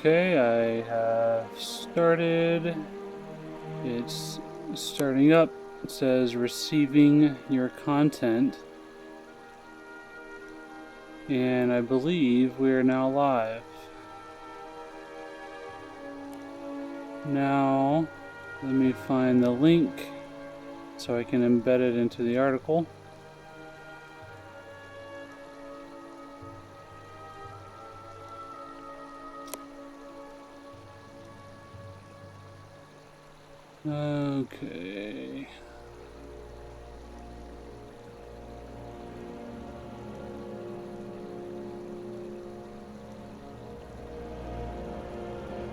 Okay, I have started. It's starting up. It says receiving your content. And I believe we are now live. Now, let me find the link so I can embed it into the article. Okay.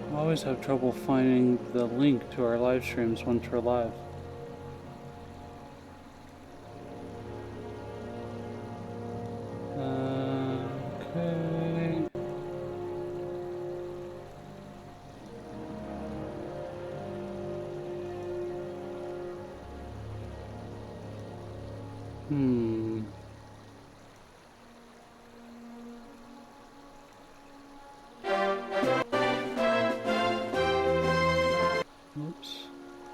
I always have trouble finding the link to our live streams once we're live. Okay. Oops.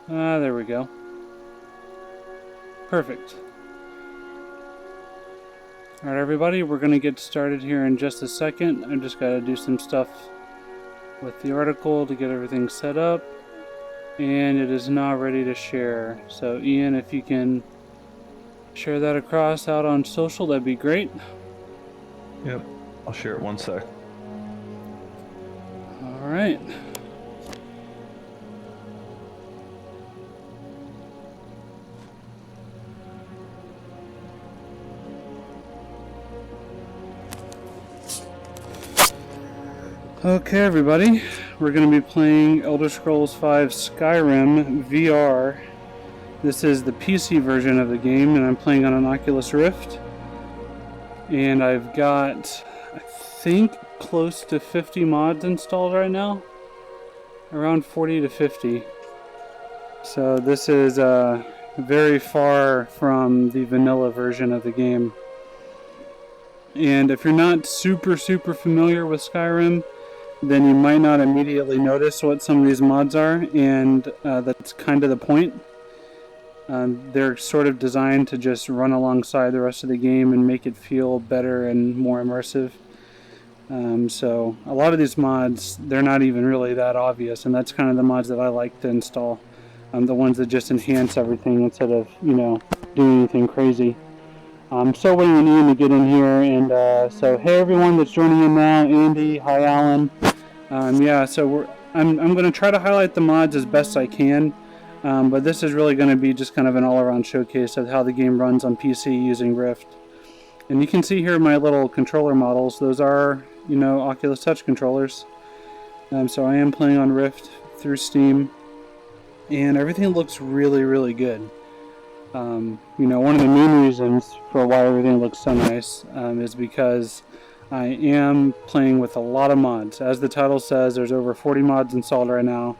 There we go. Perfect. Alright everybody, we're going to get started here in just a second. I just got to do some stuff with the article to get everything set up. And it is now ready to share. So Ian, if you can share that across out on social, that'd be great. Yep, I'll share it one sec. Alright. Okay everybody, we're going to be playing Elder Scrolls V Skyrim VR. This is the PC version of the game and I'm playing on an Oculus Rift. And I've got, I think, close to 50 mods installed right now. Around 40 to 50. So this is very far from the vanilla version of the game. And if you're not super familiar with Skyrim, then you might not immediately notice what some of these mods are, and that's kind of the point. They're sort of designed to just run alongside the rest of the game and make it feel better and more immersive. So a lot of these mods, they're not even really that obvious, and that's kind of the mods that I like to install. The ones that just enhance everything instead of, you know, doing anything crazy. I'm still waiting on Ian to get in here, and so hey everyone that's joining in now, Andy, hi Alan. Yeah, so I'm going to try to highlight the mods as best I can, but this is really going to be just kind of an all-around showcase of how the game runs on PC using Rift. And you can see here my little controller models. Those are, you know, Oculus Touch controllers. So I am playing on Rift through Steam, and everything looks really good. You know, one of the main reasons for why everything looks so nice is because I am playing with a lot of mods. As the title says, there's over 40 mods installed right now.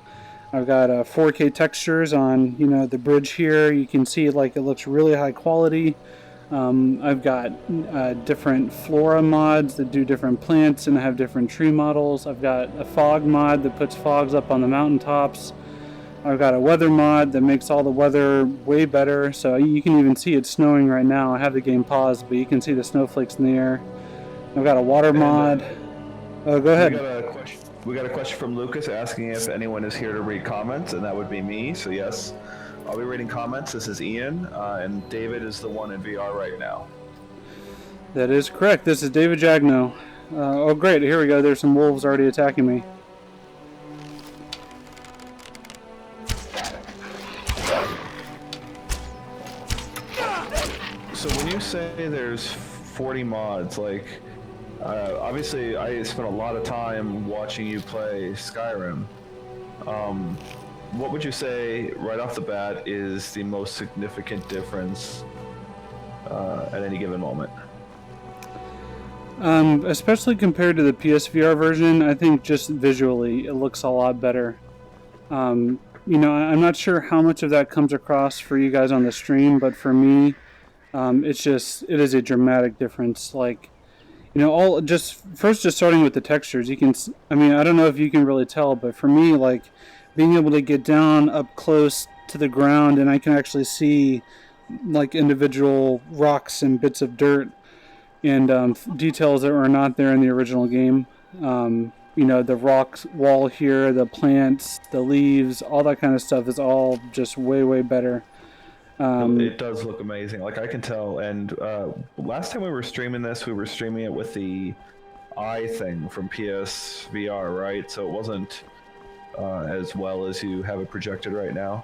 I've got 4K textures on, you know, the bridge here. You can see like it looks really high quality. I've got different flora mods that do different plants and have different tree models. I've got a fog mod that puts fogs up on the mountaintops. I've got a weather mod that makes all the weather way better. So you can even see it's snowing right now. I have the game paused, but you can see the snowflakes in the air. I've got a water mod. Oh, go ahead. We got a question from Lucas asking if anyone is here to read comments, and that would be me. So yes, I'll be reading comments. This is Ian, and David is the one in VR right now. That is correct. This is David Jagno. Oh, great. Here we go. There's some wolves already attacking me. So when you say there's 40 mods, like, obviously I spent a lot of time watching you play Skyrim. What would you say right off the bat is the most significant difference at any given moment? Especially compared to the PSVR version, I think just visually it looks a lot better. You know, I'm not sure how much of that comes across for you guys on the stream, but for me, it is a dramatic difference. Like, all just starting with the textures, you can. I mean, I don't know if you can really tell, but for me, like being able to get down up close to the ground and I can actually see like individual rocks and bits of dirt and details that were not there in the original game. The rock wall here, the plants, the leaves, all that kind of stuff is all just way, way better. It does look amazing. Like I can tell. And last time we were streaming this, we were streaming it with the eye thing from PSVR, right? So it wasn't as well as you have it projected right now.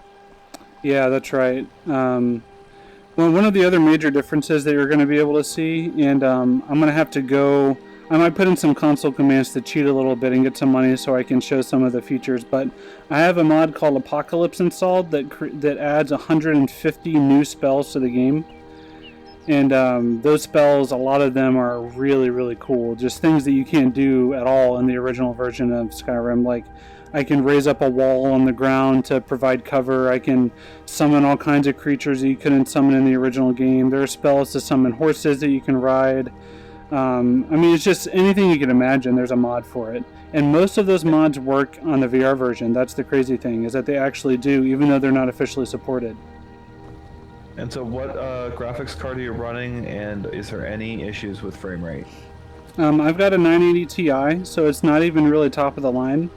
Yeah, that's right. Well, one of the other major differences that you're going to be able to see, and I'm going to have to go. I might put in some console commands to cheat a little bit and get some money so I can show some of the features. But I have a mod called Apocalypse installed that adds 150 new spells to the game. And those spells, a lot of them are really, really cool. Just things that you can't do at all in the original version of Skyrim. Like, I can raise up a wall on the ground to provide cover. I can summon all kinds of creatures that you couldn't summon in the original game. There are spells to summon horses that you can ride. I mean, it's just anything you can imagine, there's a mod for it. And most of those mods work on the VR version. That's the crazy thing, is that they actually do, even though they're not officially supported. And so what graphics card are you running, and is there any issues with frame rate? I've got a 980 Ti, so it's not even really top of the line.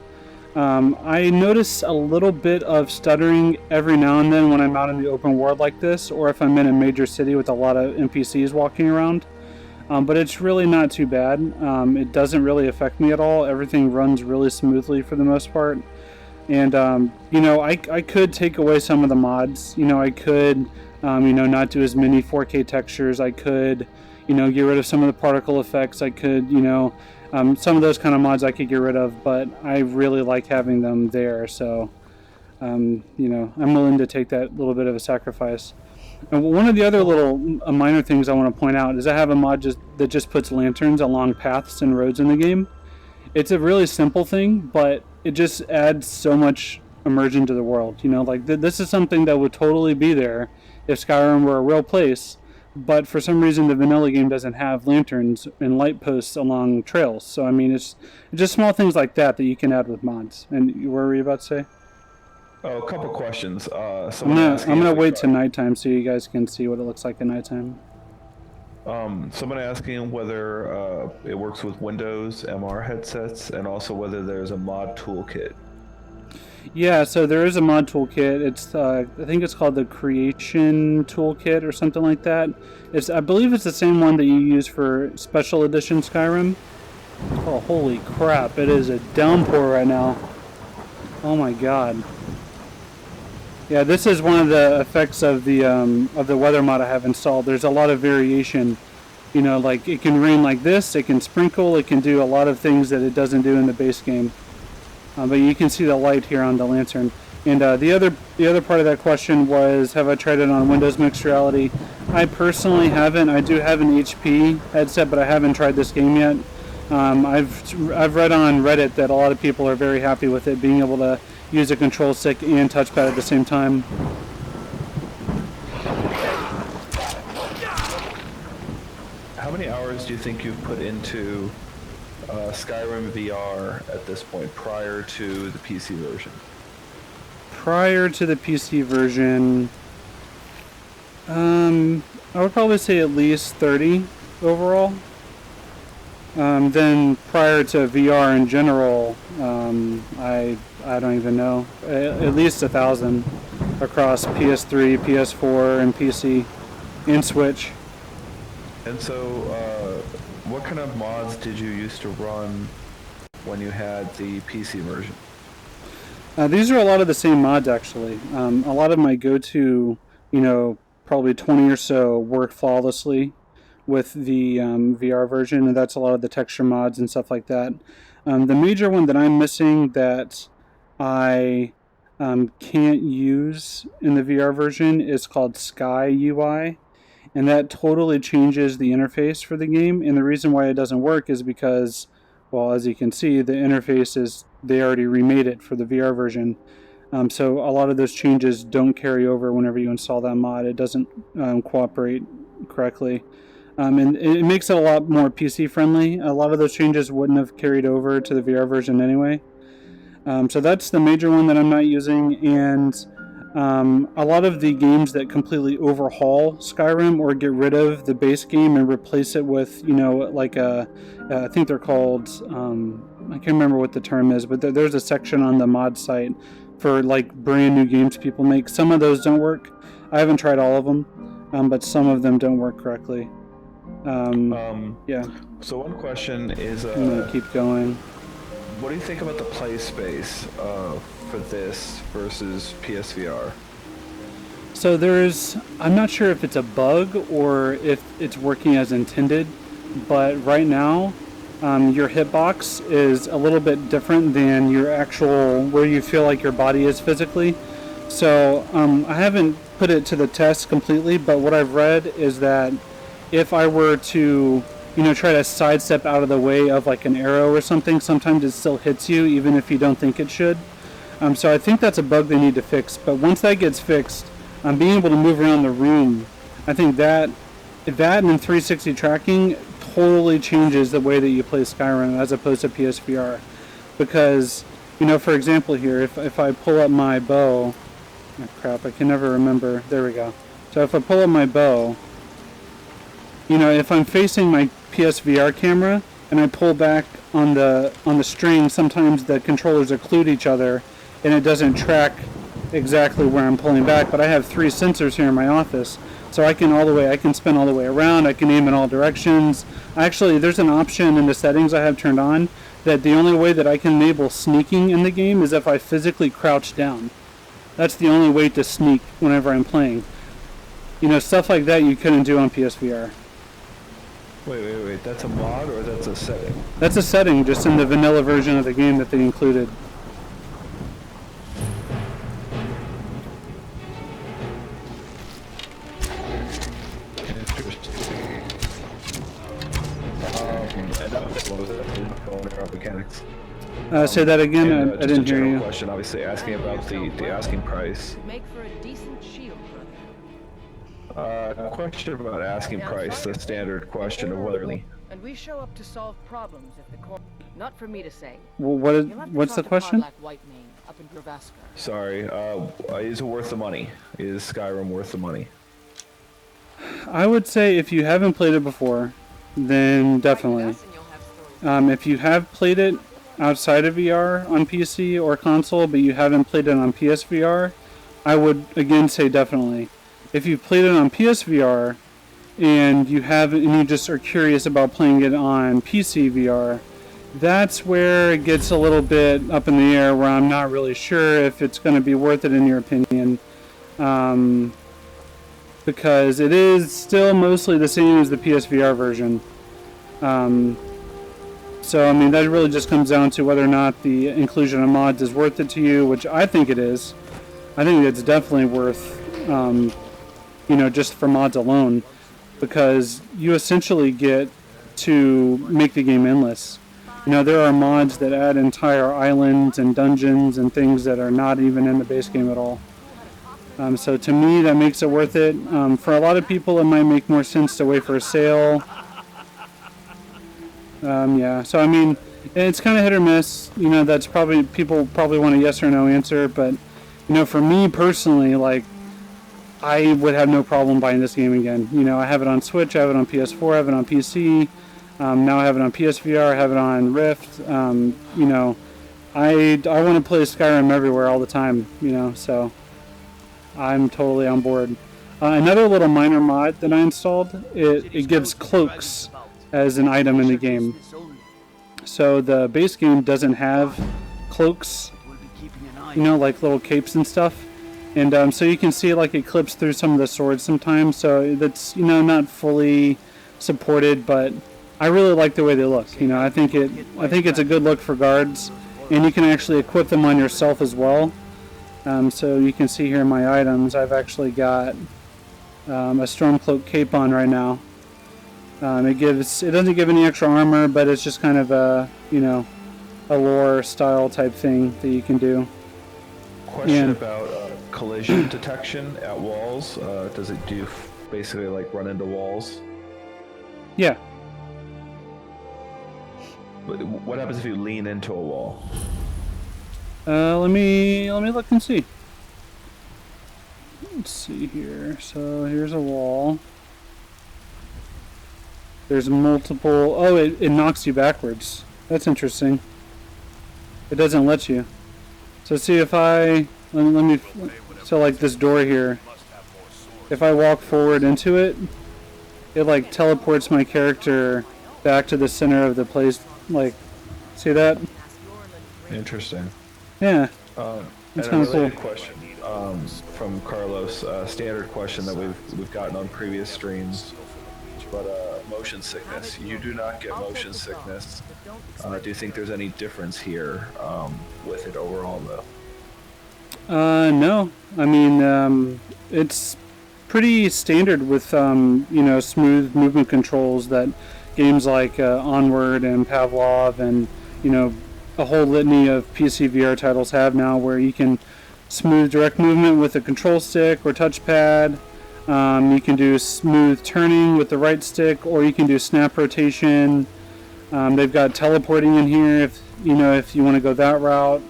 I notice a little bit of stuttering every now and then when I'm out in the open world like this, or if I'm in a major city with a lot of NPCs walking around. But it's really not too bad. It doesn't really affect me at all. Everything runs really smoothly for the most part. And, I could take away some of the mods. I could, not do as many 4K textures. I could, get rid of some of the particle effects. I could, some of those kind of mods I could get rid of, but I really like having them there. So, I'm willing to take that little bit of a sacrifice. And one of the other little minor things I want to point out is I have a mod that just puts lanterns along paths and roads in the game. It's a really simple thing, but it just adds so much immersion to the world. This is something that would totally be there if Skyrim were a real place, but for some reason the vanilla game doesn't have lanterns and light posts along trails. So I mean, it's just small things like that you can add with mods. And what were you about to say? Oh, a couple questions. I'm gonna wait till nighttime so you guys can see what it looks like at nighttime. Someone asking whether it works with Windows MR headsets, and also whether there's a mod toolkit. Yeah, so there is a mod toolkit. It's I think it's called the Creation Toolkit or something like that. I believe it's the same one that you use for Special Edition Skyrim. Oh, holy crap! It is a downpour right now. Oh my god. Yeah, this is one of the effects of the weather mod I have installed. There's a lot of variation. Like it can rain like this, it can sprinkle, it can do a lot of things that it doesn't do in the base game. But you can see the light here on the lantern. And the other part of that question was, have I tried it on Windows Mixed Reality? I personally haven't. I do have an HP headset, but I haven't tried this game yet. I've read on Reddit that a lot of people are very happy with it, being able to use a control stick and touchpad at the same time. How many hours do you think you've put into Skyrim VR at this point, prior to the PC version? Prior to the PC version, I would probably say at least 30 overall. Then prior to VR in general, I don't even know, at least 1,000 across PS3, PS4, and PC, and Switch. And so, what kind of mods did you used to run when you had the PC version? These are a lot of the same mods, actually. A lot of my go-to, probably 20 or so work flawlessly with the VR version, and that's a lot of the texture mods and stuff like that. The major one that I'm missing that I can't use in the VR version is called Sky UI, and that totally changes the interface for the game. And the reason why it doesn't work is because, well, as you can see, the interface they already remade it for the VR version. So a lot of those changes don't carry over whenever you install that mod. It doesn't cooperate correctly. And it makes it a lot more PC friendly. A lot of those changes wouldn't have carried over to the VR version anyway. So that's the major one that I'm not using, and a lot of the games that completely overhaul Skyrim or get rid of the base game and replace it with, like I think they're called, I can't remember what the term is, but there's a section on the mod site for like brand new games people make. Some of those don't work. I haven't tried all of them, but some of them don't work correctly. Yeah. So one question is, I'm gonna keep going. what do you think about the play space for this versus PSVR? So I'm not sure if it's a bug or if it's working as intended, but right now, your hitbox is a little bit different than your actual, where you feel like your body is physically. So I haven't put it to the test completely, but what I've read is that if I were to, try to sidestep out of the way of like an arrow or something, sometimes it still hits you even if you don't think it should. So I think that's a bug they need to fix. But once that gets fixed, being able to move around the room, I think that and 360 tracking totally changes the way that you play Skyrim as opposed to PSVR. Because, for example here, if I pull up my bow, oh crap, I can never remember. There we go. So if I pull up my bow, if I'm facing my PSVR camera and I pull back on the string, sometimes the controllers occlude each other and it doesn't track exactly where I'm pulling back. But I have 3 sensors here in my office, so I can spin all the way around. I can aim in all directions. Actually, there's an option in the settings I have turned on that the only way that I can enable sneaking in the game is if I physically crouch down. That's the only way to sneak whenever I'm playing. Stuff like that you couldn't do on PSVR. Wait. That's a mod or that's a setting? That's a setting just in the vanilla version of the game that they included. What was it? Mechanics. Say that again. And, I didn't hear you. Question, obviously, asking about the asking price. Make for a decent shield, brother. Question about asking price, the standard question of whether. And we show up to solve problems if the core. Not for me to say. Well, what's the question? Up in Gravaska. Sorry. Is it worth the money? Is Skyrim worth the money? I would say if you haven't played it before, then definitely. If you have played it outside of VR on PC or console, but you haven't played it on PSVR, I would again say definitely. If you've played it on PSVR and you just are curious about playing it on PC VR, that's where it gets a little bit up in the air, where I'm not really sure if it's going to be worth it in your opinion. Because it is still mostly the same as the PSVR version. So, I mean, that really just comes down to whether or not the inclusion of mods is worth it to you, which I think it is. I think it's definitely worth, just for mods alone, because you essentially get to make the game endless. There are mods that add entire islands and dungeons and things that are not even in the base game at all. So to me, that makes it worth it. For a lot of people, it might make more sense to wait for a sale. Yeah, so I mean, it's kind of hit or miss. That's probably, people probably want a yes or no answer, but, for me personally, like, I would have no problem buying this game again. I have it on Switch, I have it on PS4, I have it on PC, now I have it on PSVR, I have it on Rift. I want to play Skyrim everywhere all the time, so I'm totally on board. Another little minor mod that I installed, it gives cloaks as an item in the game. So the base game doesn't have cloaks, like little capes and stuff. And so you can see like it clips through some of the swords sometimes, so that's, not fully supported, but I really like the way they look. I think it's a good look for guards, and you can actually equip them on yourself as well. So you can see here my items, I've actually got a Stormcloak cape on right now. It doesn't give any extra armor, but it's just kind of a lore style type thing that you can do. Question about collision detection at walls. Does it do basically like run into walls? Yeah. What happens if you lean into a wall? Let me look and see. Let's see here. So here's a wall. There's multiple. Oh, it knocks you backwards. That's interesting. It doesn't let you. So see if I let me. So like this door here. If I walk forward into it, it like teleports my character back to the center of the place. Like, see that? Interesting. Yeah. And That's a kind of cool. related question from Carlos, standard question that we've gotten on previous streams, but motion sickness. You do not get motion sickness. Do you think there's any difference here with it overall, though? No. I mean, it's pretty standard with smooth movement controls that games like Onward and Pavlov and a whole litany of PC VR titles have now, where you can smooth direct movement with a control stick or touchpad. You can do smooth turning with the right stick, or you can do snap rotation. They've got teleporting in here if you want to go that route.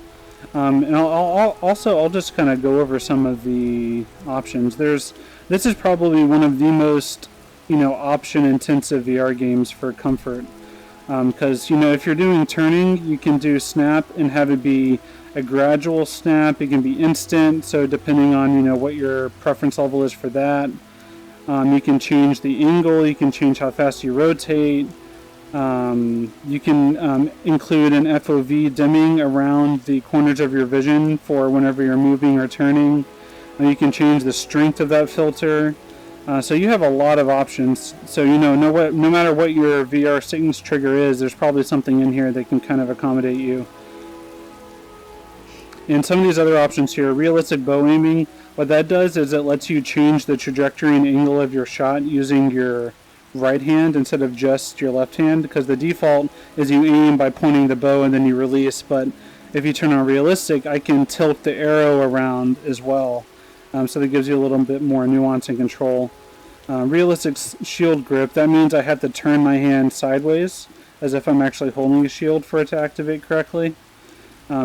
And I'll just kind of go over some of the options. This is probably one of the most option intensive VR games for comfort. Because if you're doing turning, you can do snap and have it be a gradual snap. It can be instant, so depending on what your preference level is for that. You can change the angle, you can change how fast you rotate. You can include an FOV dimming around the corners of your vision for whenever you're moving or turning. You can change the strength of that filter. So you have a lot of options. So no matter what your VR sickness trigger is, there's probably something in here that can kind of accommodate you. And some of these other options here, realistic bow aiming, what that does is it lets you change the trajectory and angle of your shot using your right hand instead of just your left hand, because the default is you aim by pointing the bow and then you release. But if you turn on realistic, I can tilt the arrow around as well. So that gives you a little bit more nuance and control. Realistic shield grip, that means I have to turn my hand sideways as if I'm actually holding a shield for it to activate correctly.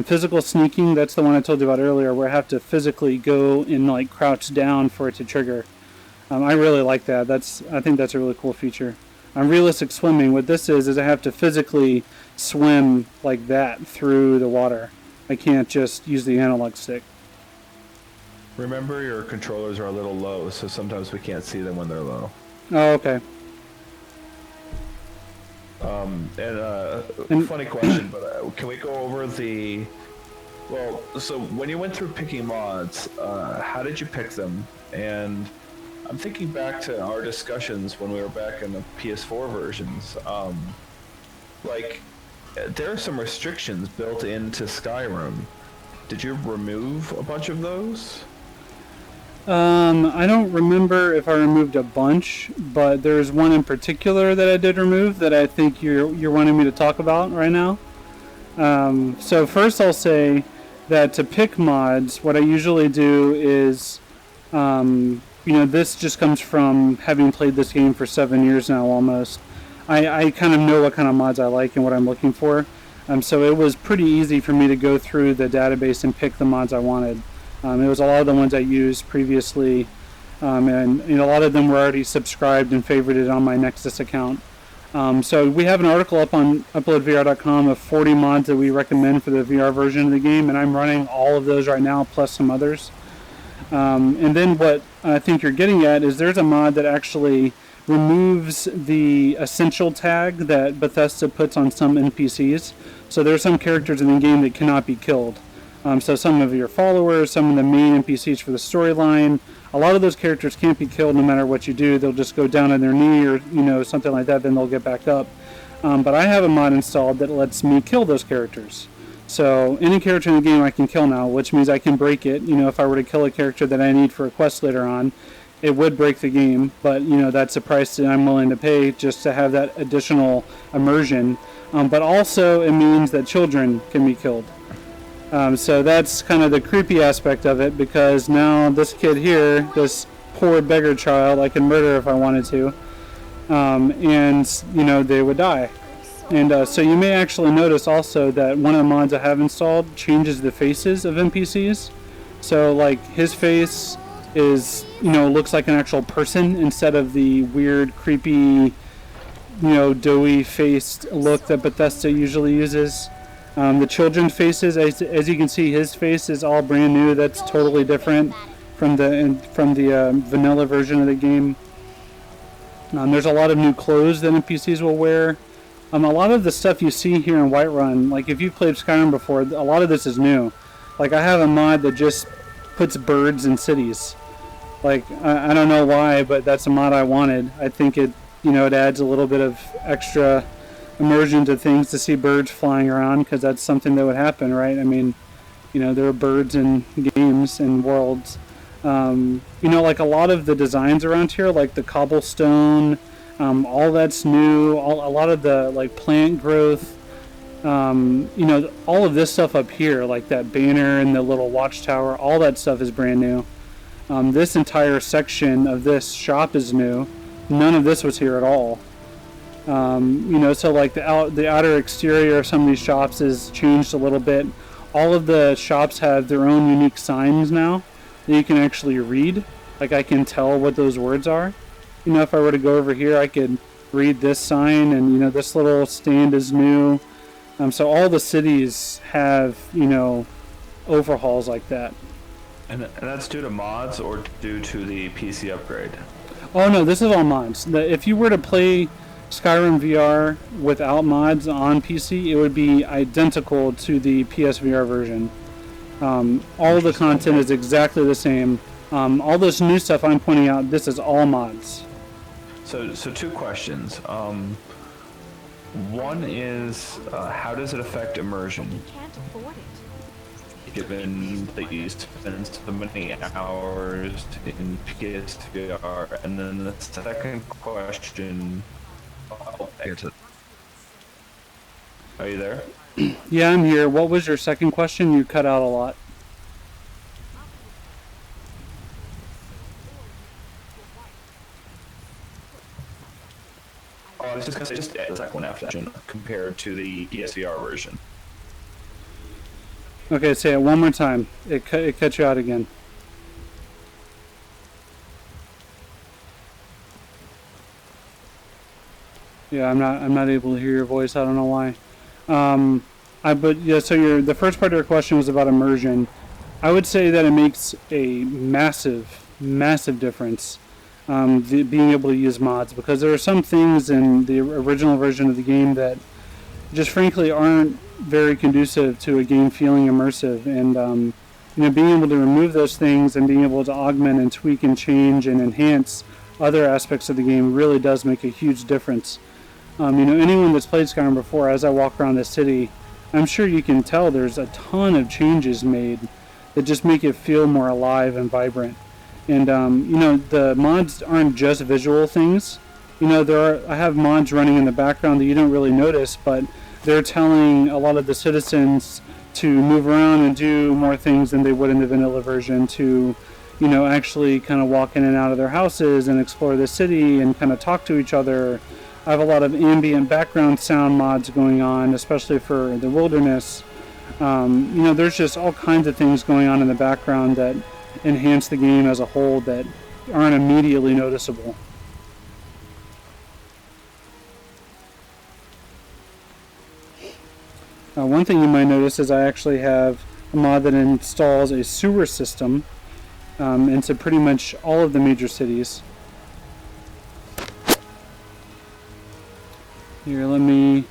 Physical sneaking, that's the one I told you about earlier, where I have to physically go and like crouch down for it to trigger. I really like that. I think that's a really cool feature. Realistic swimming, what this is I have to physically swim like that through the water. I can't just use the analog stick. Remember, your controllers are a little low, so sometimes we can't see them when they're low. Oh, okay. Funny question, but can we go over so when you went through picking mods, how did you pick them? And I'm thinking back to our discussions when we were back in the PS4 versions. There are some restrictions built into Skyrim. Did you remove a bunch of those? I don't remember if I removed a bunch, but there's one in particular that I did remove that I think you're wanting me to talk about right now. So first I'll say that to pick mods, what I usually do is, this just comes from having played this game for 7 years now almost. I kind of know what kind of mods I like and what I'm looking for. So it was pretty easy for me to go through the database and pick the mods I wanted. It was a lot of the ones I used previously, and a lot of them were already subscribed and favorited on my Nexus account. So we have an article up on uploadvr.com of 40 mods that we recommend for the VR version of the game, and I'm running all of those right now, plus some others. And then what I think you're getting at is there's a mod that actually removes the essential tag that Bethesda puts on some NPCs. So there are some characters in the game that cannot be killed. So some of your followers, some of the main NPCs for the storyline, a lot of those characters can't be killed no matter what you do. They'll just go down on their knee or something like that, then they'll get back up. But I have a mod installed that lets me kill those characters. So any character in the game I can kill now, which means I can break it. If I were to kill a character that I need for a quest later on, it would break the game. But that's a price that I'm willing to pay just to have that additional immersion. But also it means that children can be killed. So that's kind of the creepy aspect of it, because now this kid here, this poor beggar child, I can murder if I wanted to. and you know they would die. And so you may actually notice also that one of the mods I have installed changes the faces of NPCs. So like his face is, you know, looks like an actual person instead of the weird, creepy, you know, doughy faced look that Bethesda usually uses. The children's faces, as you can see, his face is all brand new. That's totally different from the vanilla version of the game. There's a lot of new clothes that NPCs will wear. A lot of the stuff you see here in Whiterun, like if you've played Skyrim before, a lot of this is new. Like I have a mod that just puts birds in cities. Like I don't know why, but that's a mod I wanted. I think it, you know, it adds a little bit of extra immersion to things to see birds flying around, because that's something that would happen, right? I mean, you know, there are birds in games and worlds. You know, like a lot of the designs around here, like the cobblestone, all that's new. A lot of the like plant growth, you know, all of this stuff up here, like that banner and the little watchtower, all that stuff is brand new. This entire section of this shop is new. None of this was here at all. You know, so like the outer exterior of some of these shops is changed a little bit. All of the shops have their own unique signs now that you can actually read. Like I can tell what those words are. You know, if I were to go over here, I could read this sign, and you know, this little stand is new. So all the cities have, you know, overhauls like that. And that's due to mods or due to the PC upgrade? Oh no, this is all mods. If you were to play Skyrim VR without mods on PC, it would be identical to the PSVR version. All the content is exactly the same. All this new stuff I'm pointing out, this is all mods. So two questions. One is, how does it affect immersion? You can't afford it. Given that you spend so many hours in PSVR, and then the second question. Are you there? Yeah, I'm here. What was your second question? You cut out a lot. Oh, I was just gonna say, just the second one after that, compared to the PSVR version. Okay, say it one more time. It cut you out again. Yeah, I'm not able to hear your voice. I don't know why. But yeah. So the first part of your question was about immersion. I would say that it makes a massive difference. Being able to use mods, because there are some things in the original version of the game that just frankly aren't very conducive to a game feeling immersive, and you know, being able to remove those things and being able to augment and tweak and change and enhance other aspects of the game really does make a huge difference. You know, anyone that's played Skyrim before, as I walk around the city, I'm sure you can tell there's a ton of changes made that just make it feel more alive and vibrant. And you know, the mods aren't just visual things. You know, I have mods running in the background that you don't really notice, but they're telling a lot of the citizens to move around and do more things than they would in the vanilla version, to, you know, actually kind of walk in and out of their houses and explore the city and kind of talk to each other. I have a lot of ambient background sound mods going on, especially for the wilderness. You know, there's just all kinds of things going on in the background that enhance the game as a whole that aren't immediately noticeable. One thing you might notice is I actually have a mod that installs a sewer system into pretty much all of the major cities. Here, let me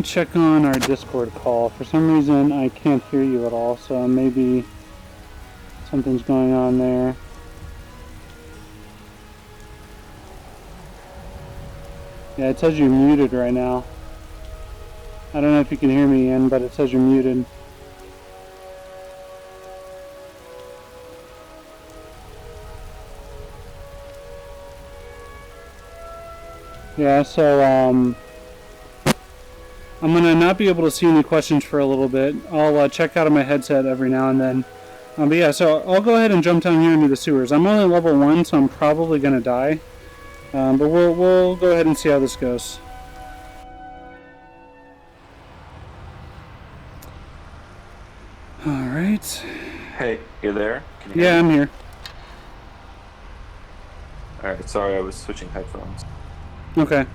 check on our Discord call. For some reason I can't hear you at all, so maybe something's going on there. Yeah, it says you're muted right now. I don't know if you can hear me, Ian, but it says you're muted. Yeah, so I'm gonna not be able to see any questions for a little bit. I'll check out of my headset every now and then. But yeah, so I'll go ahead and jump down here into the sewers. I'm only level 1, so I'm probably gonna die. But we'll go ahead and see how this goes. All right. Hey, you there? Can you hear Yeah, me? I'm here. Alright, sorry, I was switching headphones. Okay.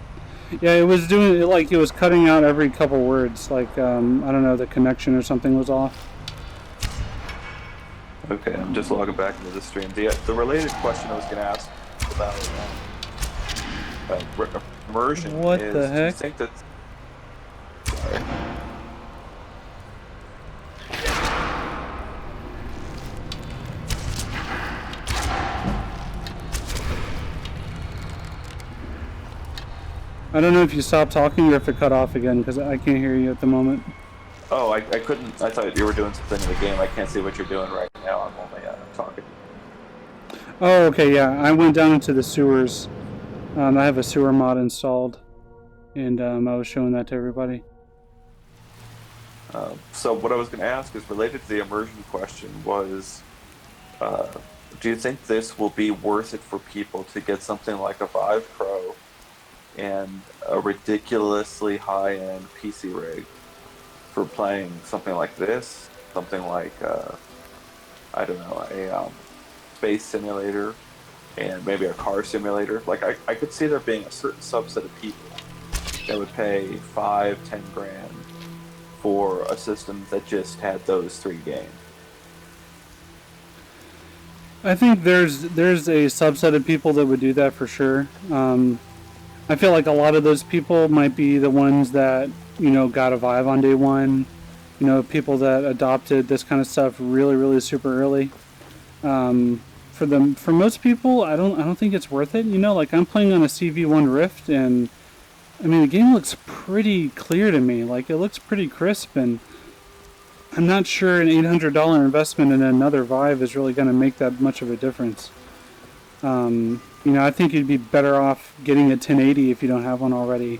Yeah, it was doing it like it was cutting out every couple words. Like I don't know, the connection or something was off. Okay, I'm just logging back into the stream. The related question I was going to ask about immersion What is, the do you heck? think that... Sorry. I don't know if you stopped talking or if it cut off again because I can't hear you at the moment. Oh, I couldn't... I thought you were doing something in the game. I can't see what you're doing right now. I'm only talking. Oh, okay, yeah. I went down into the sewers. I have a sewer mod installed, and I was showing that to everybody. So what I was going to ask is related to the immersion question was, do you think this will be worth it for people to get something like a Vive Pro and a ridiculously high-end PC rig for playing something like this, something like, I don't know, a space simulator and maybe a car simulator? Like, I could see there being a certain subset of people that would pay 5-10 grand for a system that just had those 3 games. I think there's a subset of people that would do that for sure. I feel like a lot of those people might be the ones that, you know, got a Vive on day one. You know, people that adopted this kind of stuff really, really super early. For most people, I don't think it's worth it. You know, like I'm playing on a CV1 Rift, and I mean the game looks pretty clear to me. Like it looks pretty crisp, and I'm not sure an $800 investment in another Vive is really going to make that much of a difference. You know, I think you'd be better off getting a 1080 if you don't have one already,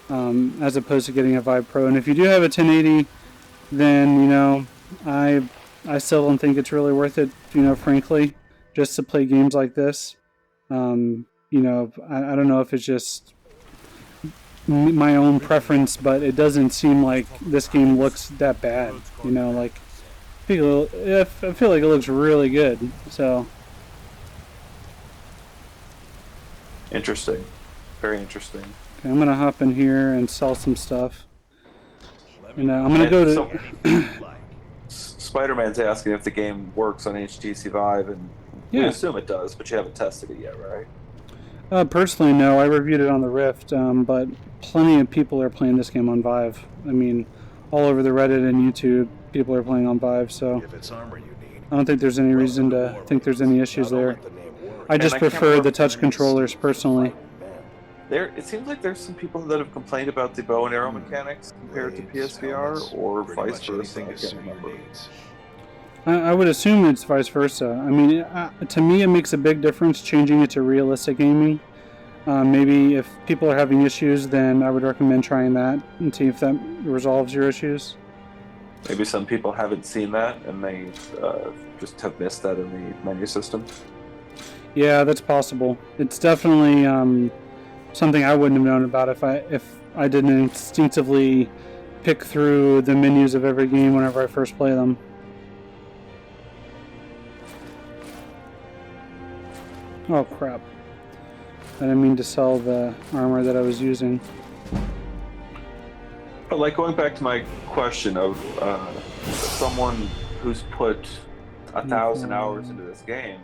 as opposed to getting a Vive Pro. And if you do have a 1080, then, you know, I still don't think it's really worth it, you know, frankly, just to play games like this. You know, I don't know if it's just my own preference, but it doesn't seem like this game looks that bad. You know, like, I feel like it looks really good, so... Interesting. Very interesting. Okay, I'm gonna hop in here and sell some stuff. And I'm gonna go to... Spider-Man's asking if the game works on HTC Vive, and we Yeah. assume it does, but you haven't tested it yet, right? Personally, no. I reviewed it on the Rift, but plenty of people are playing this game on Vive. I mean, all over the Reddit and YouTube, people are playing on Vive, so If it's armor you need, I don't think there's any reason to think there's any issues there. I just prefer the touch controllers, personally. It seems like there's some people that have complained about the bow and arrow mechanics compared to PSVR, or vice versa. I can't remember. I would assume it's vice versa. I mean, to me, it makes a big difference changing it to realistic aiming. Maybe if people are having issues, then I would recommend trying that and see if that resolves your issues. Maybe some people haven't seen that and they just have missed that in the menu system. Yeah, that's possible. It's definitely something I wouldn't have known about if I didn't instinctively pick through the menus of every game whenever I first play them. Oh crap. I didn't mean to sell the armor that I was using. But like going back to my question of someone who's put 1,000 hours into this game,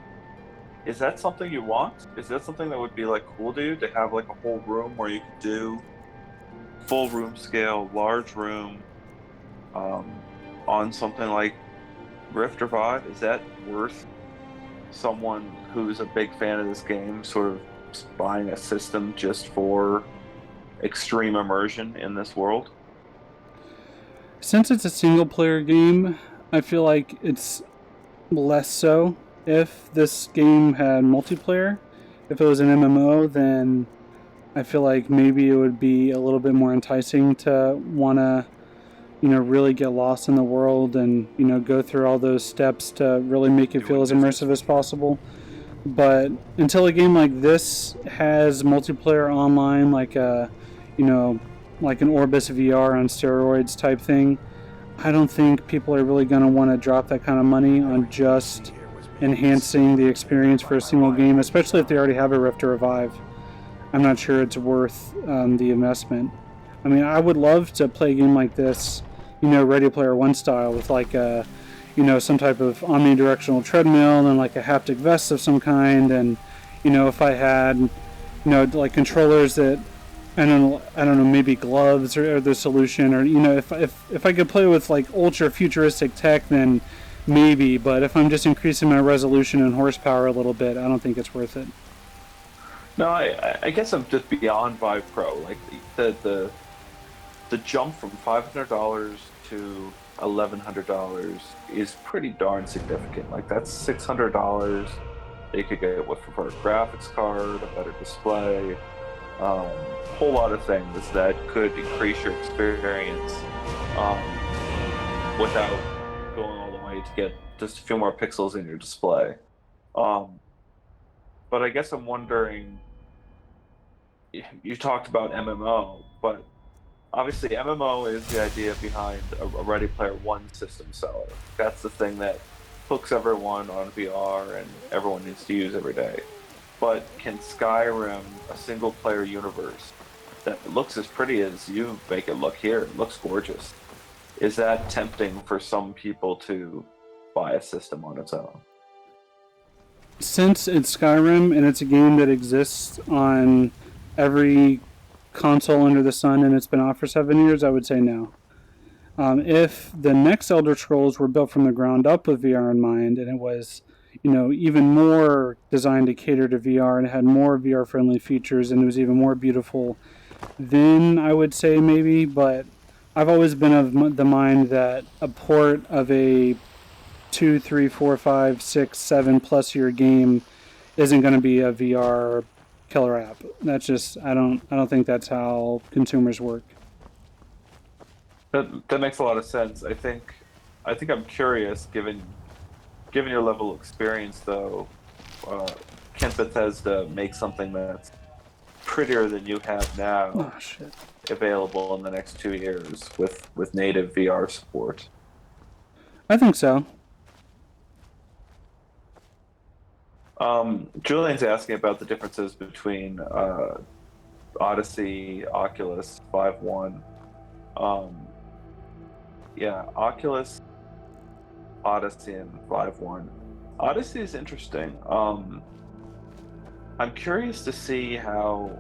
is that something you want? Is that something that would be like cool to you, to have like a whole room where you could do full room scale, large room on something like Rift or Vive? Is that worth someone who's a big fan of this game sort of buying a system just for extreme immersion in this world? Since it's a single player game, I feel like it's less so. If this game had multiplayer, if it was an MMO, then I feel like maybe it would be a little bit more enticing to want to, you know, really get lost in the world and, you know, go through all those steps to really make it feel as immersive as possible. But until a game like this has multiplayer online, like you know, like an Orbis VR on steroids type thing, I don't think people are really going to want to drop that kind of money on just enhancing the experience for a single game, especially if they already have a Rift or a Vive. I'm not sure it's worth the investment. I mean, I would love to play a game like this, Ready Player One style, with like a, some type of omnidirectional treadmill and like a haptic vest of some kind, and if I had, like controllers that I don't know, maybe gloves or the solution, or if I could play with like ultra futuristic tech, then maybe. But if I'm just increasing my resolution and horsepower a little bit, I don't think it's worth it. No, I guess I'm just beyond Vive Pro. Like the jump from $500 to $1,100 is pretty darn significant. Like that's $600 they could get with a better graphics card, a better display, whole lot of things that could increase your experience without going all the way to get just a few more pixels in your display. But I guess I'm wondering, you talked about MMO, but obviously MMO is the idea behind a Ready Player One system seller. That's the thing that hooks everyone on VR and everyone needs to use every day. But can Skyrim, a single player universe that looks as pretty as you make it look here, it looks gorgeous, is that tempting for some people to buy a system on its own? Since it's Skyrim and it's a game that exists on every console under the sun and it's been out for 7 years, I would say no. If the next Elder Scrolls were built from the ground up with VR in mind, and it was, even more designed to cater to VR and it had more VR friendly features and it was even more beautiful, then I would say maybe. But I've always been of the mind that a port of a 2, 3, 4, 5, 6, 7+ year game isn't going to be a VR killer app. That's just I don't think that's how consumers work. That makes a lot of sense. I think I'm curious, given your level of experience, though. Can Bethesda make something that's prettier than you have now available in the next 2 years with native VR support? I think so. Julian's asking about the differences between Odyssey, Oculus, Vive One. Yeah, Oculus, Odyssey, and Vive One. Odyssey is interesting. I'm curious to see how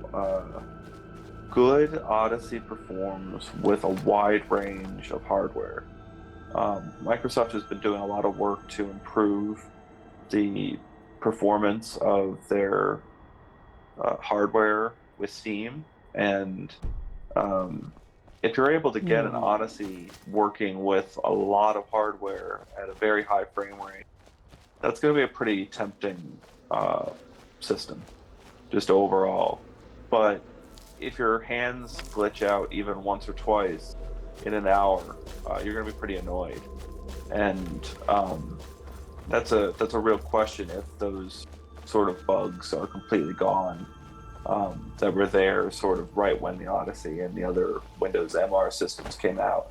good Odyssey performs with a wide range of hardware. Microsoft has been doing a lot of work to improve the performance of their hardware with Steam, and if you're able to get an Odyssey working with a lot of hardware at a very high frame rate, that's going to be a pretty tempting system, just overall. But if your hands glitch out even once or twice in an hour, you're going to be pretty annoyed. And that's a real question if those sort of bugs are completely gone that were there sort of right when the Odyssey and the other Windows MR systems came out.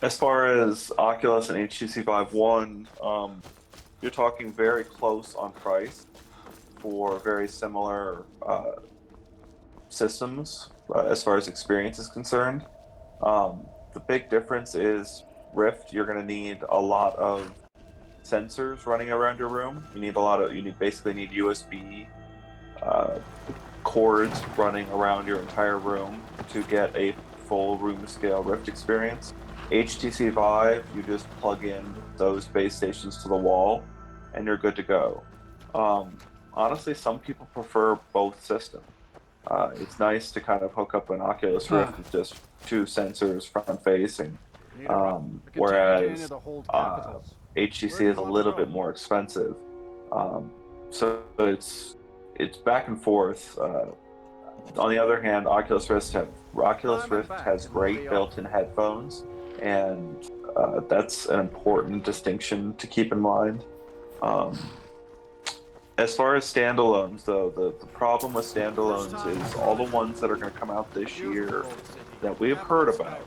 As far as Oculus and HTC Vive One, you're talking very close on price for very similar systems as far as experience is concerned. The big difference is Rift, you're going to need a lot of sensors running around your room. You basically need USB cords running around your entire room to get a full room scale Rift experience. HTC Vive, you just plug in those base stations to the wall and you're good to go. Honestly, some people prefer both systems. It's nice to kind of hook up an Oculus Rift with just two sensors front facing, whereas HTC is a little bit more expensive. So it's back and forth. On the other hand, Oculus Rift has great built-in headphones, and that's an important distinction to keep in mind. Um, as far as standalones, though, the problem with standalones is all the ones that are going to come out this year that we've heard about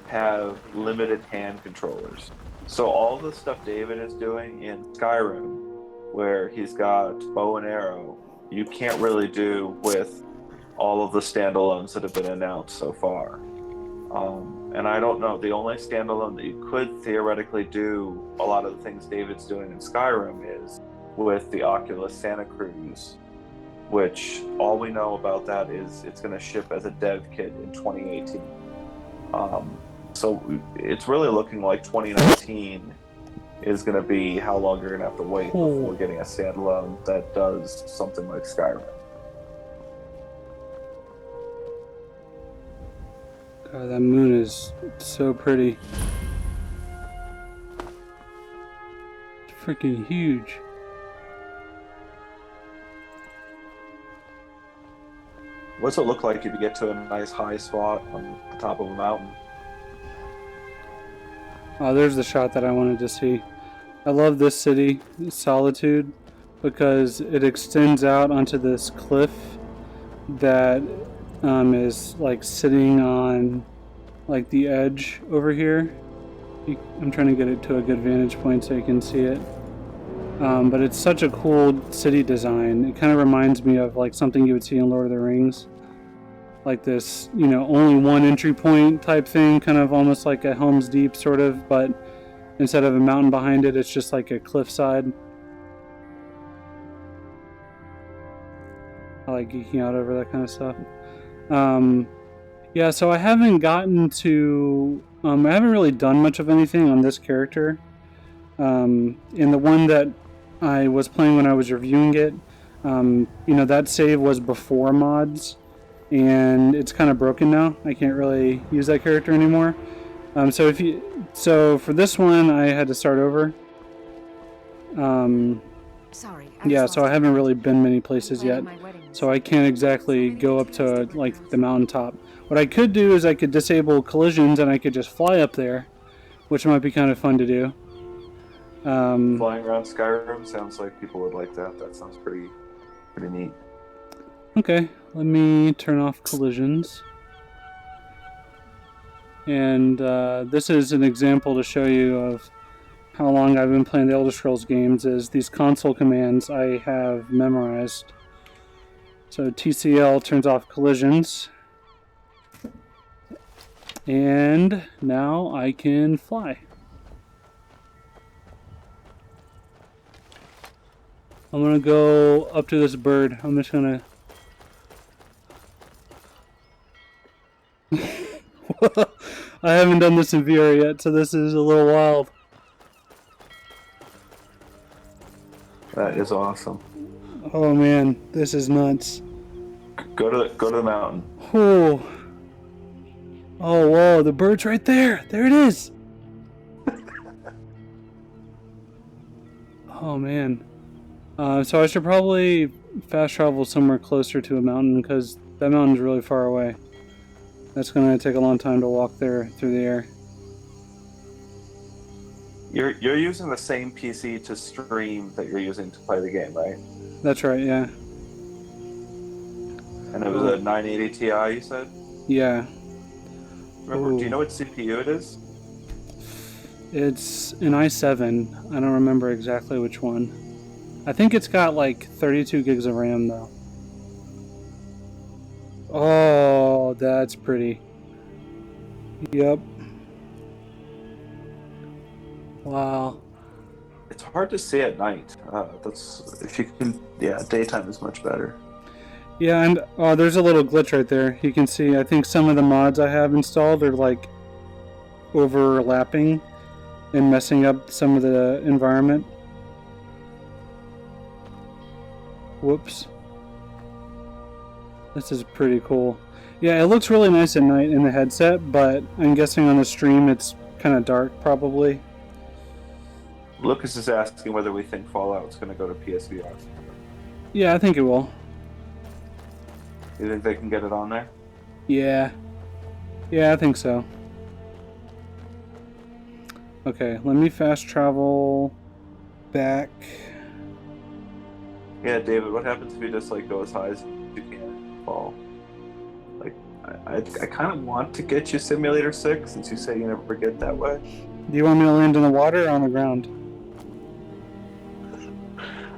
have limited hand controllers. So all the stuff David is doing in Skyrim, where he's got bow and arrow, you can't really do with all of the standalones that have been announced so far. And I don't know, the only standalone that you could theoretically do a lot of the things David's doing in Skyrim is with the Oculus Santa Cruz, which all we know about that is it's going to ship as a dev kit in 2018. So it's really looking like 2019 is going to be how long you're going to have to wait before getting a standalone that does something like Skyrim. God, that moon is so pretty. It's freaking huge. What's it look like if you get to a nice high spot on the top of a mountain? Oh, there's the shot that I wanted to see. I love this city, Solitude, because it extends out onto this cliff that is like sitting on like the edge over here. I'm trying to get it to a good vantage point so you can see it. But it's such a cool city design. It kind of reminds me of like something you would see in Lord of the Rings. Like this, you know, only one entry point type thing, kind of almost like a Helm's Deep sort of, but instead of a mountain behind it, it's just like a cliffside. I like geeking out over that kind of stuff. Yeah, so I haven't gotten to... I haven't really done much of anything on this character. In the one that I was playing when I was reviewing it, you know, that save was before mods, and it's kind of broken now. I can't really use that character anymore. So for this one, I had to start over. Sorry. Yeah, so I haven't really been many places yet, so I can't exactly go up to like the mountaintop. What I could do is I could disable collisions and I could just fly up there, which might be kind of fun to do. Flying around Skyrim sounds like people would like that. That sounds pretty neat. Okay, let me turn off collisions. And this is an example to show you of how long I've been playing the Elder Scrolls games, is these console commands I have memorized. So TCL turns off collisions. And now I can fly. I'm gonna go up to this bird. I'm just gonna... I haven't done this in VR yet, so this is a little wild. That is awesome. Oh man, this is nuts. Go to the mountain. Oh, oh whoa, the bird's right there. There it is. Oh man. So I should probably fast travel somewhere closer to a mountain because that mountain's really far away. That's going to take a long time to walk there through the air. You're using the same PC to stream that you're using to play the game, right? That's right, yeah. And it was a 980 Ti, you said? Yeah. Remember, do you know what CPU it is? It's an i7. I don't remember exactly which one. I think it's got like 32 gigs of RAM though. Oh, that's pretty. Yep. Wow. It's hard to see at night. That's if you can. Yeah, daytime is much better. Yeah, and there's a little glitch right there. You can see. I think some of the mods I have installed are like overlapping and messing up some of the environment. Whoops. This is pretty cool. Yeah, it looks really nice at night in the headset, but I'm guessing on the stream it's kind of dark, probably. Lucas is asking whether we think Fallout's going to go to PSVR. Yeah, I think it will. You think they can get it on there? Yeah. Yeah, I think so. Okay, let me fast travel back Yeah, David, what happens if you just like go as high as you can and fall? Like, I kind of want to get you Simulator 6 since you say you never get that way. Do you want me to land in the water or on the ground?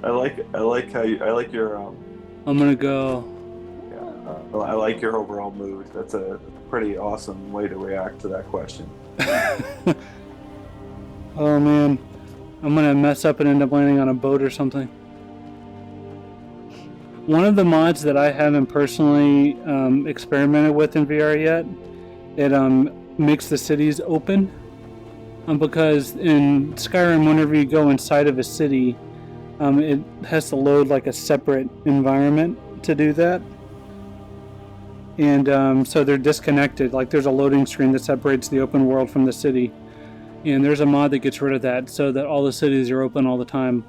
I like how you, I like your I'm gonna go. yeah, I like your overall mood. That's a pretty awesome way to react to that question. Oh man, I'm gonna mess up and end up landing on a boat or something. One of the mods that I haven't personally experimented with in VR yet, it makes the cities open. Because in Skyrim, whenever you go inside of a city, it has to load like a separate environment to do that. And so they're disconnected. Like there's a loading screen that separates the open world from the city. And there's a mod that gets rid of that so that all the cities are open all the time.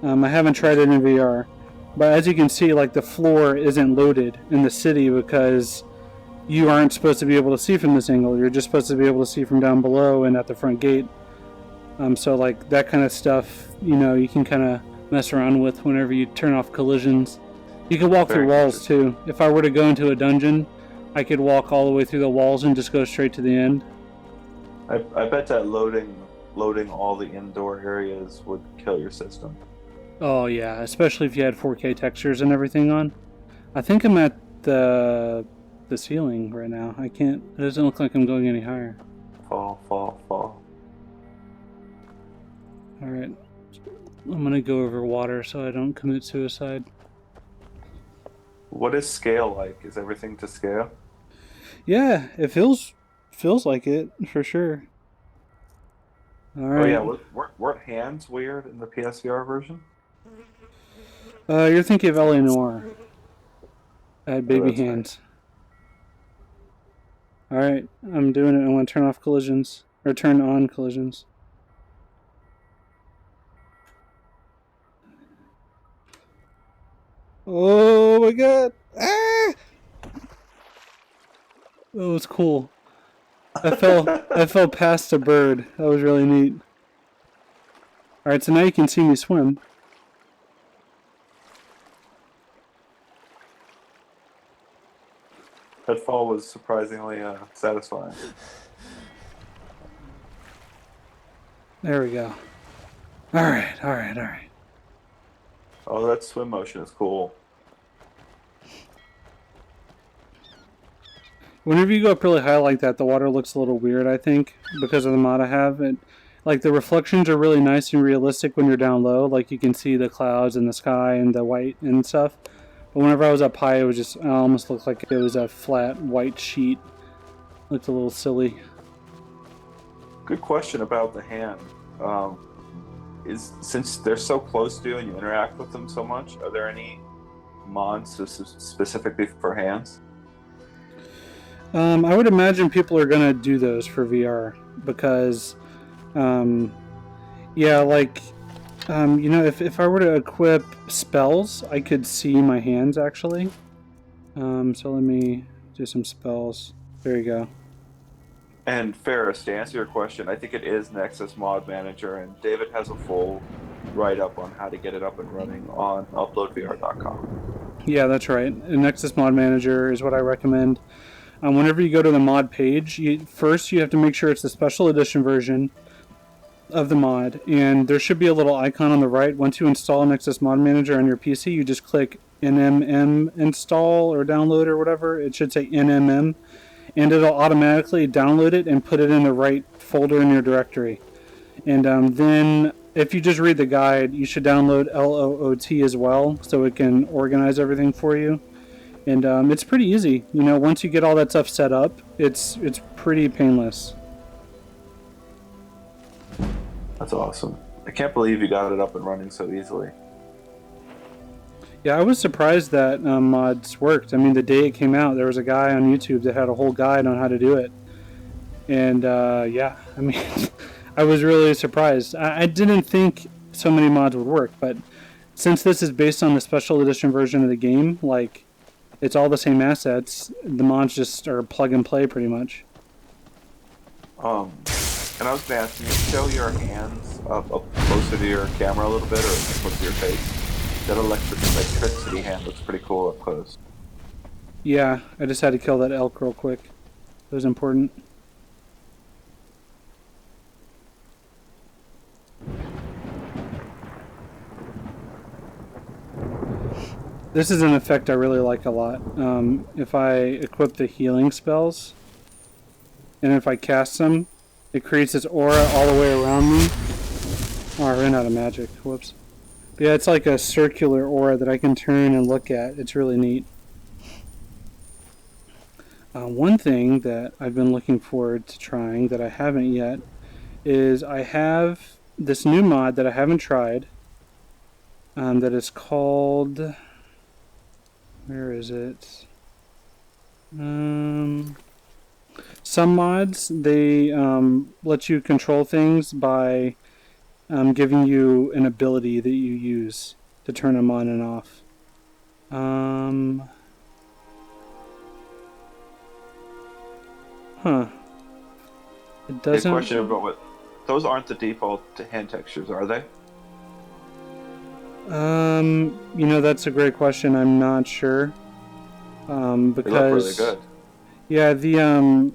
I haven't tried it in VR. But as you can see, like the floor isn't loaded in the city because you aren't supposed to be able to see from this angle. You're just supposed to be able to see from down below and at the front gate. So like that kind of stuff, you know, you can kind of mess around with whenever you turn off collisions. You can walk through walls too. If I were to go into a dungeon, I could walk all the way through the walls and just go straight to the end. I bet that loading all the indoor areas would kill your system. Oh yeah, especially if you had 4K textures and everything on. I think I'm at the ceiling right now. I can't. It doesn't look like I'm going any higher. Fall. All right, I'm gonna go over water so I don't commit suicide. What is scale like? Is everything to scale? Yeah, it feels like it for sure. All right. Oh yeah, weren't hands weird in the PSVR version? You're thinking of Eleanor. I had baby hands. All right, I'm doing it. I want to turn off collisions or turn on collisions. Oh my god! Ah! That was cool. I fell past a bird. That was really neat. All right, so now you can see me swim. That fall was surprisingly satisfying. There we go. All right. Oh, that swim motion is cool. Whenever you go up really high like that, the water looks a little weird, I think, because of the mod I have. Like, the reflections are really nice and realistic when you're down low. Like, you can see the clouds and the sky and the white and stuff. But whenever I was up high, it almost looked like it was a flat white sheet. Looked a little silly. Good question about the hand. Since they're so close to you and you interact with them so much, are there any mods specifically for hands? I would imagine people are going to do those for VR because, yeah, like, you know, if I were to equip spells, I could see my hands actually. So let me do some spells. There you go. And Ferris, to answer your question, I think it is Nexus Mod Manager, and David has a full write-up on how to get it up and running on uploadvr.com. Yeah, that's right. And Nexus Mod Manager is what I recommend. Whenever you go to the mod page, first you have to make sure it's the special edition version of the mod, and there should be a little icon on the right. Once you install Nexus Mod Manager on your PC, you just click NMM install or download or whatever. It should say NMM, and it'll automatically download it and put it in the right folder in your directory. And then if you just read the guide, you should download LOOT as well, so it can organize everything for you. And it's pretty easy. You know, once you get all that stuff set up, it's pretty painless. That's awesome. I can't believe you got it up and running so easily. Yeah, I was surprised that mods worked. I mean, the day it came out, there was a guy on YouTube that had a whole guide on how to do it. And yeah, I mean, I was really surprised. I didn't think so many mods would work, but since this is based on the special edition version of the game, like, it's all the same assets. The mods just are plug and play pretty much. And I was going to ask, can you show your hands up closer to your camera a little bit, or close to your face? That electricity hand looks pretty cool up close. Yeah, I just had to kill that elk real quick. It was important. This is an effect I really like a lot. If I equip the healing spells, and if I cast them, it creates this aura all the way around me. Oh, I ran out of magic. Whoops. But yeah, it's like a circular aura that I can turn and look at. It's really neat. One thing that I've been looking forward to trying that I haven't yet is I have this new mod that I haven't tried that is called... Where is it? Some mods, they let you control things by giving you an ability that you use to turn them on and off. It doesn't... A question about what... Those aren't the default hand textures, are they? You know, that's a great question. I'm not sure. Because... They look really good. Yeah, the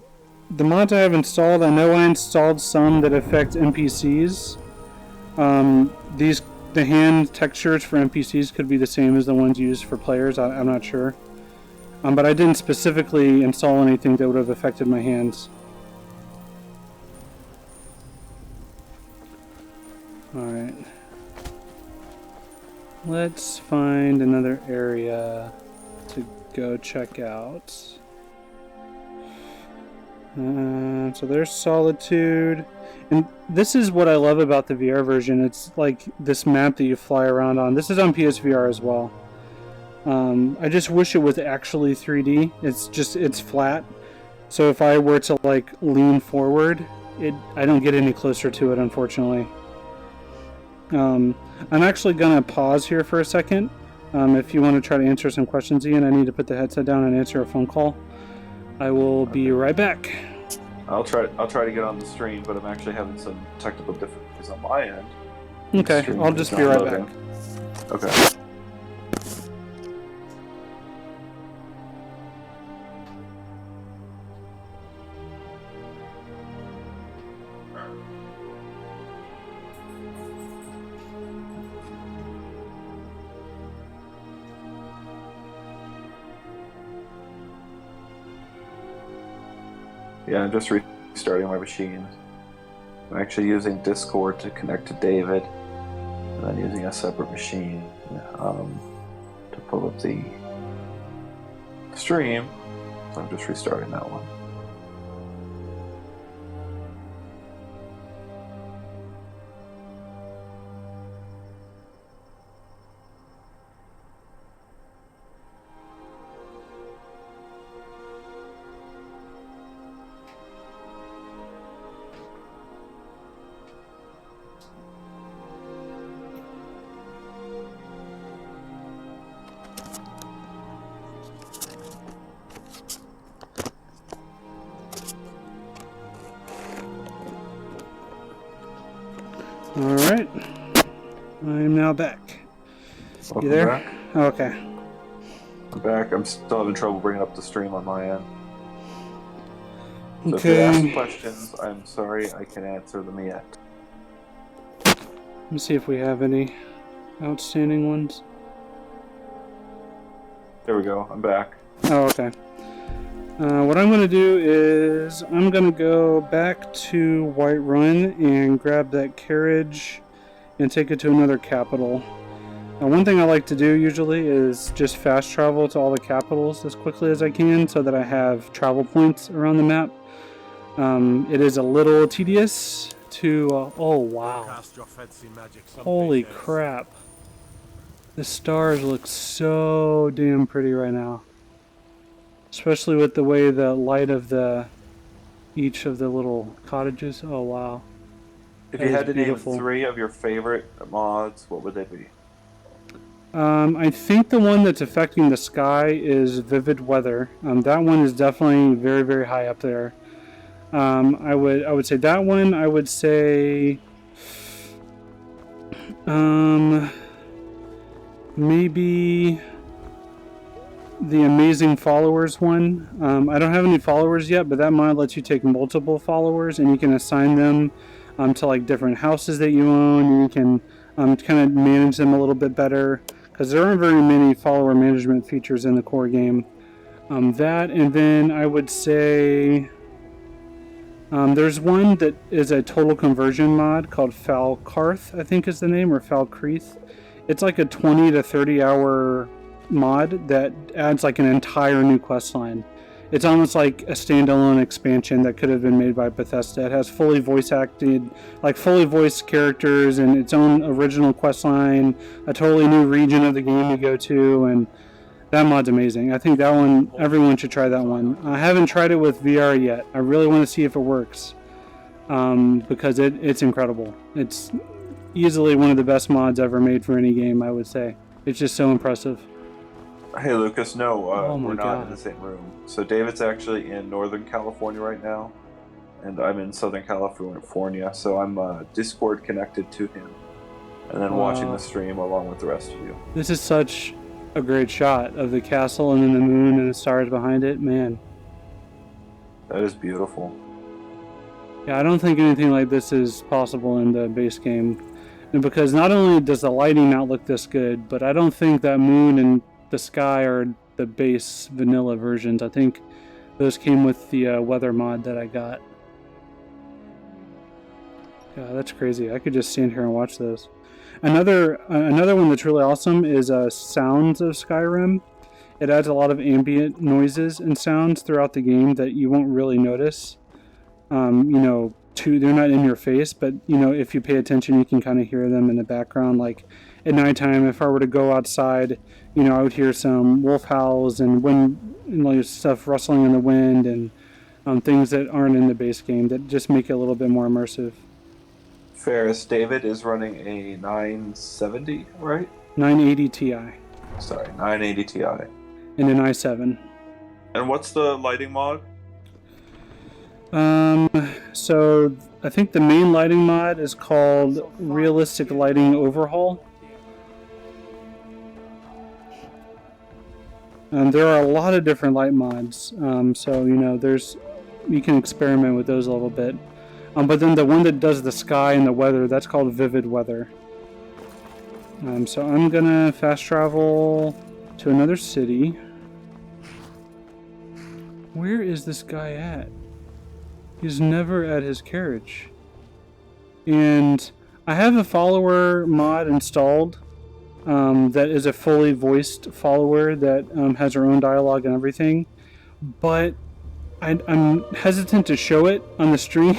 mods I have installed, I know I installed some that affect NPCs. The hand textures for NPCs could be the same as the ones used for players. I'm not sure. But I didn't specifically install anything that would have affected my hands. Alright. Let's find another area to go check out. So there's Solitude. And this is what I love about the VR version. It's like this map that you fly around on. This is on PSVR as well. I just wish it was actually 3D. It's flat. So if I were to like lean forward, I don't get any closer to it, unfortunately. I'm actually gonna pause here for a second. If you want to try to answer some questions, Ian, I need to put the headset down and answer a phone call. I will be right back. I'll try to get on the stream, but I'm actually having some technical difficulties on my end. Okay, I'll just be right back. Okay. Yeah, I'm just restarting my machine. I'm actually using Discord to connect to David, and then using a separate machine to pull up the stream. So I'm just restarting that one. Alright. I am now back. Welcome You there? back. Okay. I'm back. I'm still having trouble bringing up the stream on my end. So if you Okay. ask questions, I'm sorry I can't answer them yet. Let me see if we have any outstanding ones. There we go. I'm back. Oh, okay. What I'm going to do is I'm going to go back to Whiterun and grab that carriage and take it to another capital. One thing I like to do usually is just fast travel to all the capitals as quickly as I can so that I have travel points around the map. It is a little tedious to... oh, wow. Holy crap. The stars look so damn pretty right now. Especially with the way the light of each of the little cottages. Oh, wow. If That you is had to name beautiful. 3 of your favorite mods, what would they be? I think the one that's affecting the sky is Vivid Weather. That one is definitely very, very high up there. I would say that one. I would say maybe the Amazing Followers one. I don't have any followers yet, but that mod lets you take multiple followers and you can assign them to like different houses that you own, and you can kind of manage them a little bit better, because there aren't very many follower management features in the core game. That, and then I would say there's one that is a total conversion mod called Falkarth, I think is the name, or Falkreath. It's like a 20 to 30 hour mod that adds like an entire new quest line. It's almost like a standalone expansion that could have been made by Bethesda. It has fully voice acted, like fully voiced characters and its own original quest line, a totally new region of the game you go to, and that mod's amazing. I think that one, everyone should try that one. I haven't tried it with VR yet. I really want to see if it works, because it's incredible. It's easily one of the best mods ever made for any game, I would say. It's just so impressive. Hey Lucas, no, Oh my we're not God. in the same room. So David's actually in Northern California right now, and I'm in Southern California, so I'm Discord connected to him, and then watching the stream along with the rest of you. This is such a great shot of the castle and then the moon and the stars behind it, man. That is beautiful. Yeah, I don't think anything like this is possible in the base game. And because not only does the lighting not look this good, but I don't think that moon and the sky are the base vanilla versions. I think those came with the weather mod that I got. Yeah, that's crazy. I could just stand here and watch those. Another one that's really awesome is Sounds of Skyrim. It adds a lot of ambient noises and sounds throughout the game that you won't really notice. They're not in your face, but if you pay attention, you can kind of hear them in the background. Like at nighttime, if I were to go outside, I would hear some wolf howls and wind, like stuff rustling in the wind, and things that aren't in the base game that just make it a little bit more immersive. Ferris, David is running a 970, right? 980 Ti. Sorry, 980 Ti. And an i7. And what's the lighting mod? So I think the main lighting mod is called Realistic Lighting Overhaul. There are a lot of different light mods, so you can experiment with those a little bit. But then the one that does the sky and the weather, that's called Vivid Weather. So I'm gonna fast travel to another city. Where is this guy at? He's never at his carriage. And I have a follower mod installed that is a fully voiced follower that has her own dialogue and everything. But I'm hesitant to show it on the stream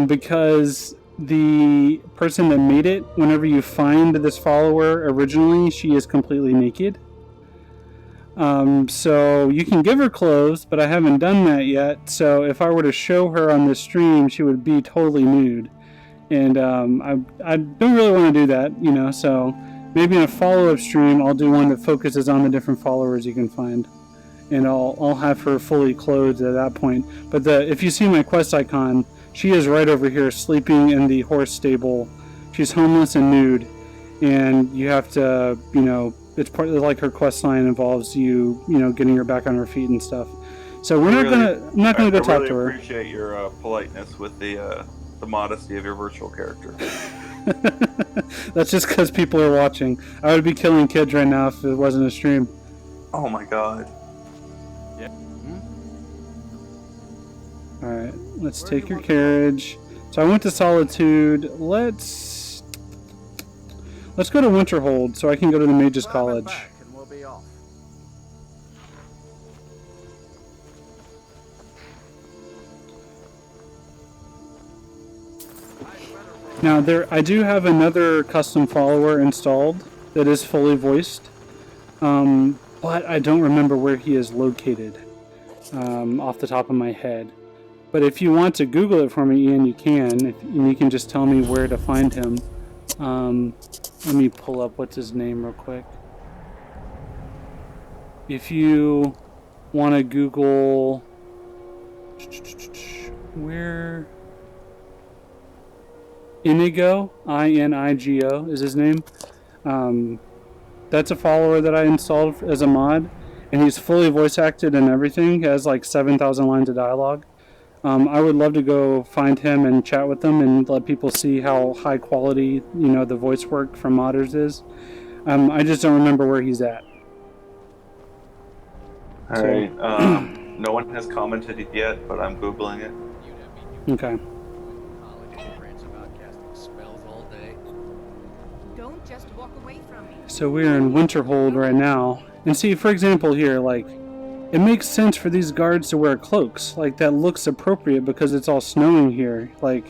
because the person that made it, whenever you find this follower originally, she is completely naked. So you can give her clothes, but I haven't done that yet. So if I were to show her on the stream, she would be totally nude. And I don't really want to do that, so maybe in a follow-up stream, I'll do one that focuses on the different followers you can find. And I'll have her fully clothed at that point. But if you see my quest icon, she is right over here sleeping in the horse stable. She's homeless and nude. And you have to, it's part of like her quest line involves you, getting her back on her feet and stuff. So I'm not gonna go talk to her. I appreciate your politeness with the modesty of your virtual character. That's just because people are watching. I would be killing kids right now if it wasn't a stream. Oh my god. Yeah. Alright, let's take your carriage. So I went to Solitude. Let's go to Winterhold so I can go to the Mages College. And we'll be off. Now I do have another custom follower installed that is fully voiced, but I don't remember where he is located off the top of my head. But if you want to Google it for me, Ian, you can, and you can just tell me where to find him. Let me pull up what's his name real quick. If you want to Google where Inigo, Inigo is his name. That's a follower that I installed as a mod, and he's fully voice acted and everything. He has like 7,000 lines of dialogue. I would love to go find him and chat with them and let people see how high quality, the voice work from modders is. I just don't remember where he's at. All right. No one has commented it yet, but I'm Googling it. Okay. Don't just walk away from me. So we're in Winterhold right now. And see, for example here, like, it makes sense for these guards to wear cloaks. Like, that looks appropriate because it's all snowing here. Like,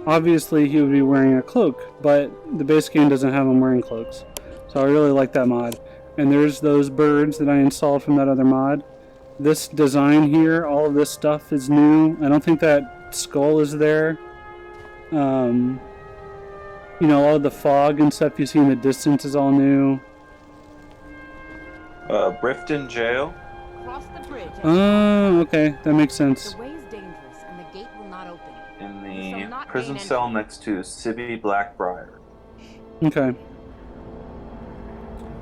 obviously he would be wearing a cloak, but the base game doesn't have him wearing cloaks. So I really like that mod. And there's those birds that I installed from that other mod. This design here, all of this stuff is new. I don't think that skull is there. All of the fog and stuff you see in the distance is all new. Riften Jail. Cross the bridge. Oh, okay. That makes sense. The way is dangerous and the gate will not open. In You shall the not prison gain cell entry. next to Sibby Blackbriar. Okay.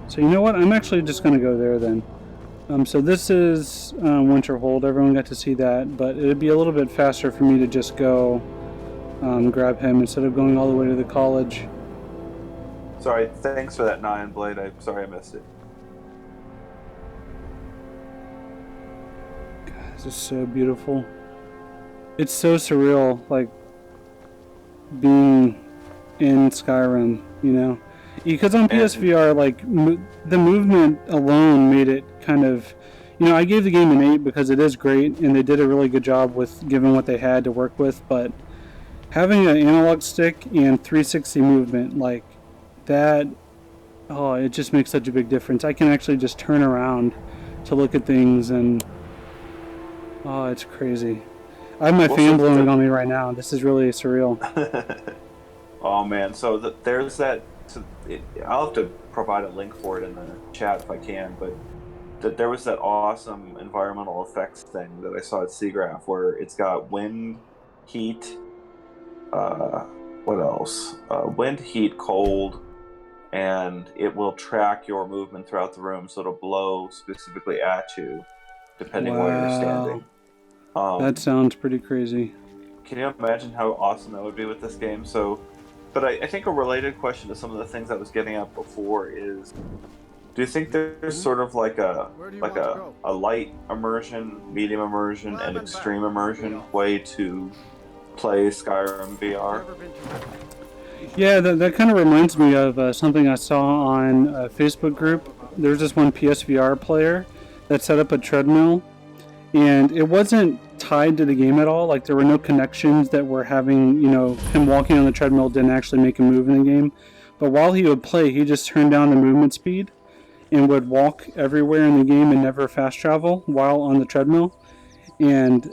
So you know what? I'm actually just going to go there then. So this is Winterhold. Everyone got to see that, but it'd be a little bit faster for me to just go grab him instead of going all the way to the college. Sorry, thanks for that Nine Blade. I'm sorry I missed it. This is so beautiful. It's so surreal, like being in Skyrim, Because on PSVR, like, the movement alone made it kind of... I gave the game an 8 because it is great, and they did a really good job with given what they had to work with, but having an analog stick and 360 movement, like, that... Oh, it just makes such a big difference. I can actually just turn around to look at things, and... Oh, it's crazy. I have my fan blowing on me right now. This is really surreal. Oh, man. So there's that... I'll have to provide a link for it in the chat if I can, but there was that awesome environmental effects thing that I saw at Seagraph where it's got wind, heat, what else? Wind, heat, cold, and it will track your movement throughout the room, so it'll blow specifically at you, depending where you're standing. That sounds pretty crazy. Can you imagine how awesome that would be with this game? But I think a related question to some of the things I was getting at before is, do you think there's sort of like a light immersion, medium immersion, and extreme immersion way to play Skyrim VR? Yeah, that kind of reminds me of something I saw on a Facebook group. There's this one PSVR player that set up a treadmill, and it wasn't tied to the game at all. Like, there were no connections that were having, him walking on the treadmill didn't actually make him move in the game. But while he would play, he just turned down the movement speed and would walk everywhere in the game and never fast travel while on the treadmill. And,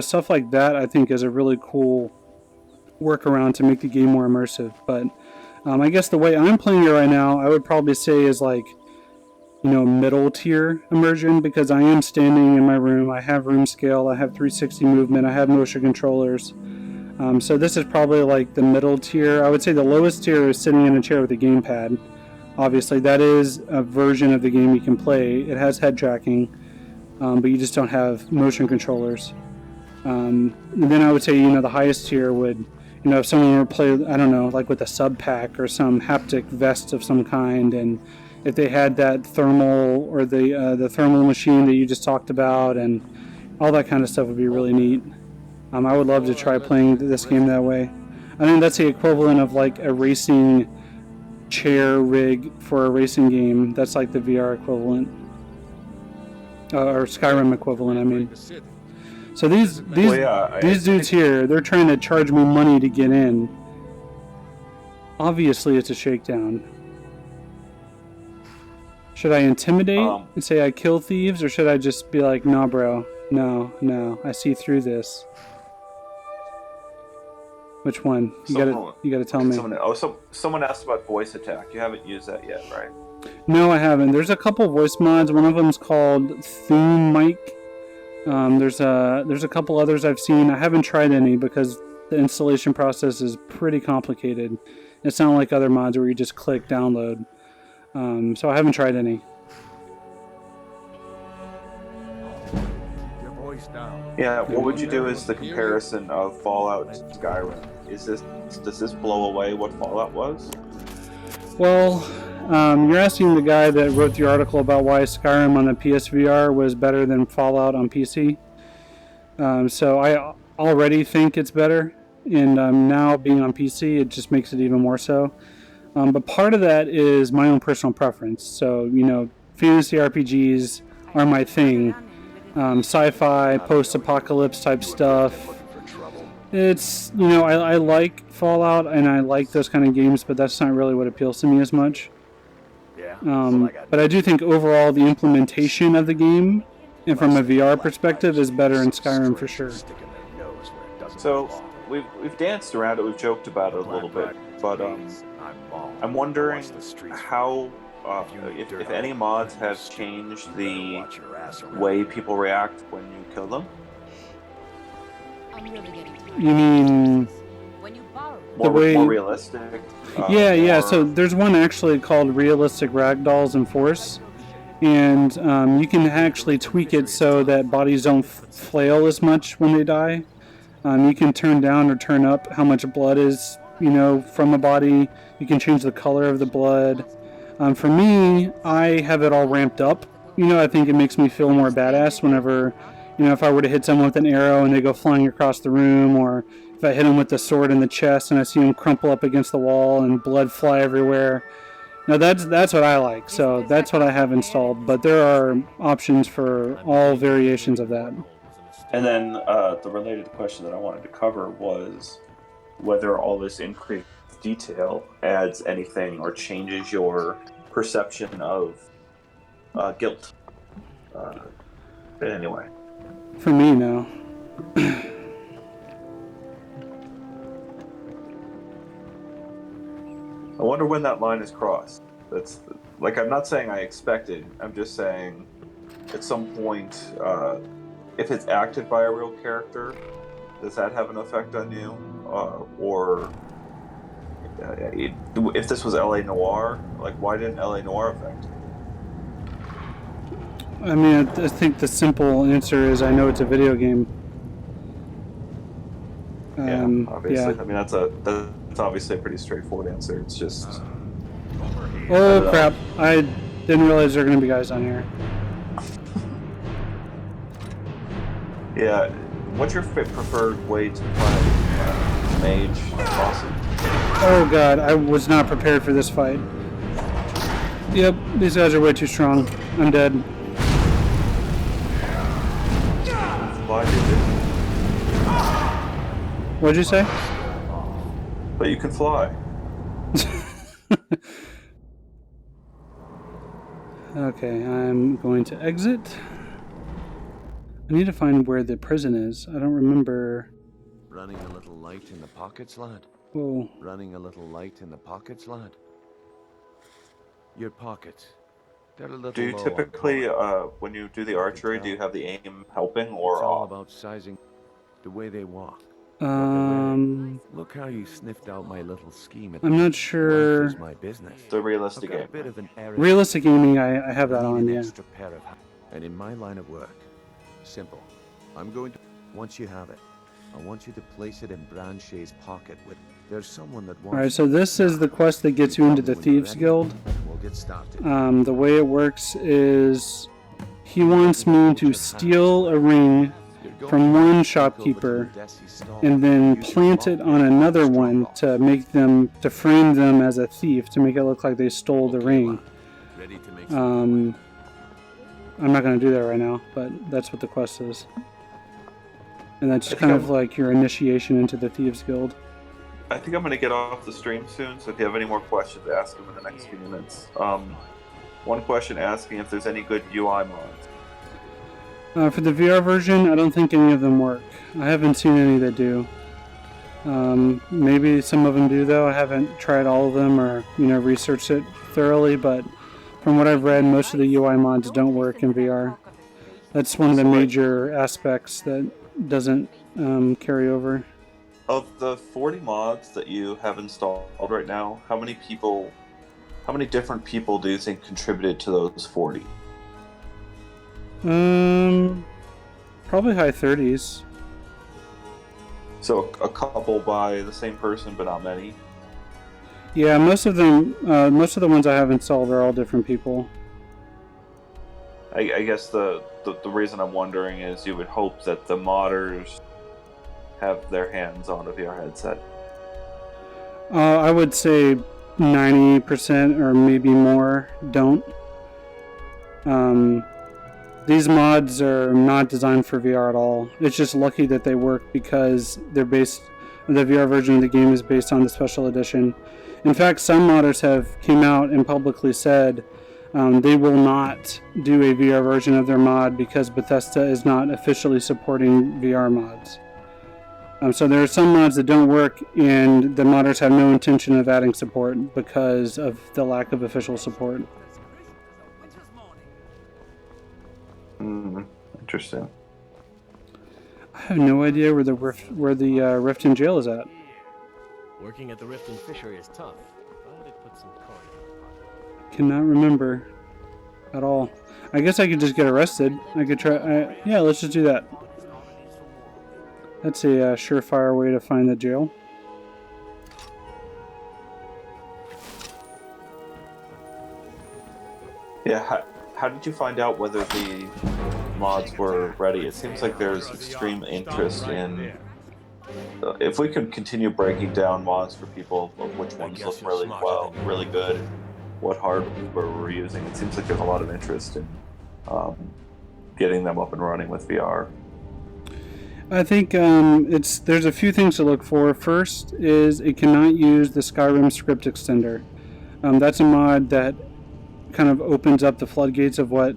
stuff like that I think is a really cool workaround to make the game more immersive. But I guess the way I'm playing it right now, I would probably say is like, middle tier immersion, because I am standing in my room. I have room scale, I have 360 movement, I have motion controllers. So this is probably like the middle tier. I would say the lowest tier is sitting in a chair with a gamepad. Obviously, that is a version of the game you can play. It has head tracking, but you just don't have motion controllers. And then I would say, the highest tier would, if someone were to play, I don't know, like with a sub pack or some haptic vest of some kind, and if they had that thermal or the thermal machine that you just talked about, and all that kind of stuff would be really neat. I would love to try playing this game that way. I think that's the equivalent of like a racing chair rig for a racing game. That's like the VR equivalent, or Skyrim equivalent, I mean. So these dudes here, they're trying to charge me money to get in. Obviously, it's a shakedown. Should I intimidate and say I kill thieves, or should I just be like, nah, bro, no, I see through this? Which one? You gotta tell me. Someone asked about voice attack. You haven't used that yet, right? No, I haven't. There's a couple voice mods. One of them's called Theme Mic. There's a couple others I've seen. I haven't tried any because the installation process is pretty complicated. It's not like other mods where you just click download. So I haven't tried any. Your voice down. Yeah, what would you do as the comparison of Fallout to Skyrim? Does this blow away what Fallout was? Well, you're asking the guy that wrote the article about why Skyrim on the PSVR was better than Fallout on PC. So I already think it's better, and now being on PC, it just makes it even more so. But part of that is my own personal preference. So, fantasy RPGs are my thing. Sci-fi, post-apocalypse type stuff. It's, I like Fallout and I like those kind of games, but that's not really what appeals to me as much. But I do think overall the implementation of the game, and from a VR perspective, is better in Skyrim for sure. So we've danced around it, we've joked about it a little bit, but I'm wondering how, if any mods have changed the way people react when you kill them. I'm really getting tired. You mean... When you borrow More realistic? Yeah. So there's one actually called Realistic Ragdolls in Force, and you can actually tweak it so that bodies don't flail as much when they die. You can turn down or turn up how much blood is, from a body. You can change the color of the blood. For me, I have it all ramped up. I think it makes me feel more badass whenever, if I were to hit someone with an arrow and they go flying across the room, or if I hit them with the sword in the chest and I see them crumple up against the wall and blood fly everywhere. That's what I like. So that's what I have installed. But there are options for all variations of that. And then the related question that I wanted to cover was whether all this increased detail adds anything or changes your perception of guilt. But anyway. For me, no. I wonder when that line is crossed. That's like, I'm not saying I expected. I'm just saying, at some point, if it's acted by a real character, does that have an effect on you? Or if this was LA Noire, like, why didn't LA Noire affect you? I mean, I think the simple answer is I know it's a video game. Yeah, obviously. Yeah. I mean, that's obviously a pretty straightforward answer. It's just... Oh, crap. I didn't realize there were going to be guys on here. Yeah. What's your preferred way to play mage bossy? Oh, God. I was not prepared for this fight. Yep, these guys are way too strong. I'm dead. Why did you? What'd you say? But you can fly. Okay, I'm going to exit. I need to find where the prison is. I don't remember. Running a little light in the pockets, lad. Oh, Running a little light in the pockets, lad. Your pockets. They're a little Do you low on typically, color. when you do the archery, do you have the aim helping or It's all off? about sizing the way they walk. Look how you sniffed out my little scheme. I'm not Life sure. is my business. The realistic I've got aim. a bit of an error. Realistic aiming, I have that I need on, an yeah. extra pair of and in my line of work, simple. I'm going to. Once you have it, I want you to place it in Branche's pocket. With there's someone that wants. Alright, so this is the quest that gets you into the When you're Thieves ready, Guild. We'll get started. The way it works is he wants me to steal a ring from one shopkeeper and then plant it on another one to frame them as a thief, to make it look like they stole the ring. Ready to make I'm not going to do that right now, but that's what the quest is. And that's kind of like your initiation into the Thieves Guild. I think I'm going to get off the stream soon, so if you have any more questions, ask them in the next few minutes. One question asking if there's any good UI mods. For the VR version, I don't think any of them work. I haven't seen any that do. Maybe some of them do, though. I haven't tried all of them or researched it thoroughly, but from what I've read, most of the UI mods don't work in VR. That's one of the major aspects that doesn't carry over. Of the 40 mods that you have installed right now, how many people How many different people do you think contributed to those 40? Probably high 30s. So a couple by the same person, but not many. Yeah, most of them, most of the ones I have installed are all different people. I guess the reason I'm wondering is you would hope that the modders have their hands on a VR headset. I would say 90% or maybe more don't. These mods are not designed for VR at all. It's just lucky that they work because the VR version of the game is based on the special edition. In fact, some modders have came out and publicly said they will not do a VR version of their mod because Bethesda is not officially supporting VR mods. So there are some mods that don't work, and the modders have no intention of adding support because of the lack of official support. Interesting. I have no idea where the Rift in jail is at. Working at the Rift and Fishery is tough, but it puts some coin in the pocket. Cannot remember at all. I guess I could just get arrested. I could try. Yeah, let's just do that. That's a surefire way to find the jail. Yeah, how did you find out whether the mods were ready? It seems like there's extreme interest in... if we could continue breaking down mods for people of which ones look really good, what hardware we're using, it seems like there's a lot of interest in getting them up and running with VR. I think there's a few things to look for. First is it cannot use the Skyrim script extender. That's a mod that kind of opens up the floodgates of what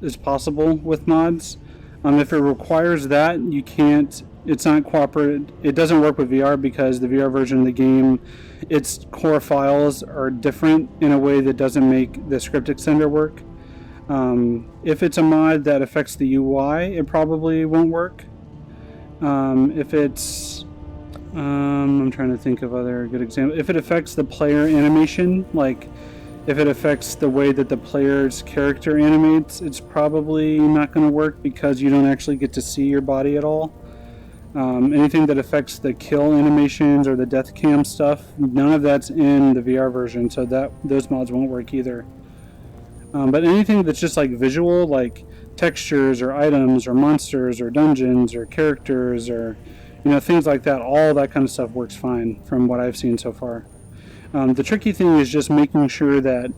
is possible with mods. If it requires that, you can't. It's not cooperative. It doesn't work with VR because the VR version of the game, its core files are different in a way that doesn't make the script extender work. If it's a mod that affects the UI, it probably won't work. If it's, I'm trying to think of other good examples. If it affects the player animation, like if it affects the way that the player's character animates, it's probably not going to work because you don't actually get to see your body at all. Anything that affects the kill animations or the death cam stuff, none of that's in the VR version, so those mods won't work either. But anything that's just like visual, like textures or items or monsters or dungeons or characters or things like that, all that kind of stuff works fine from what I've seen so far. The tricky thing is just making sure that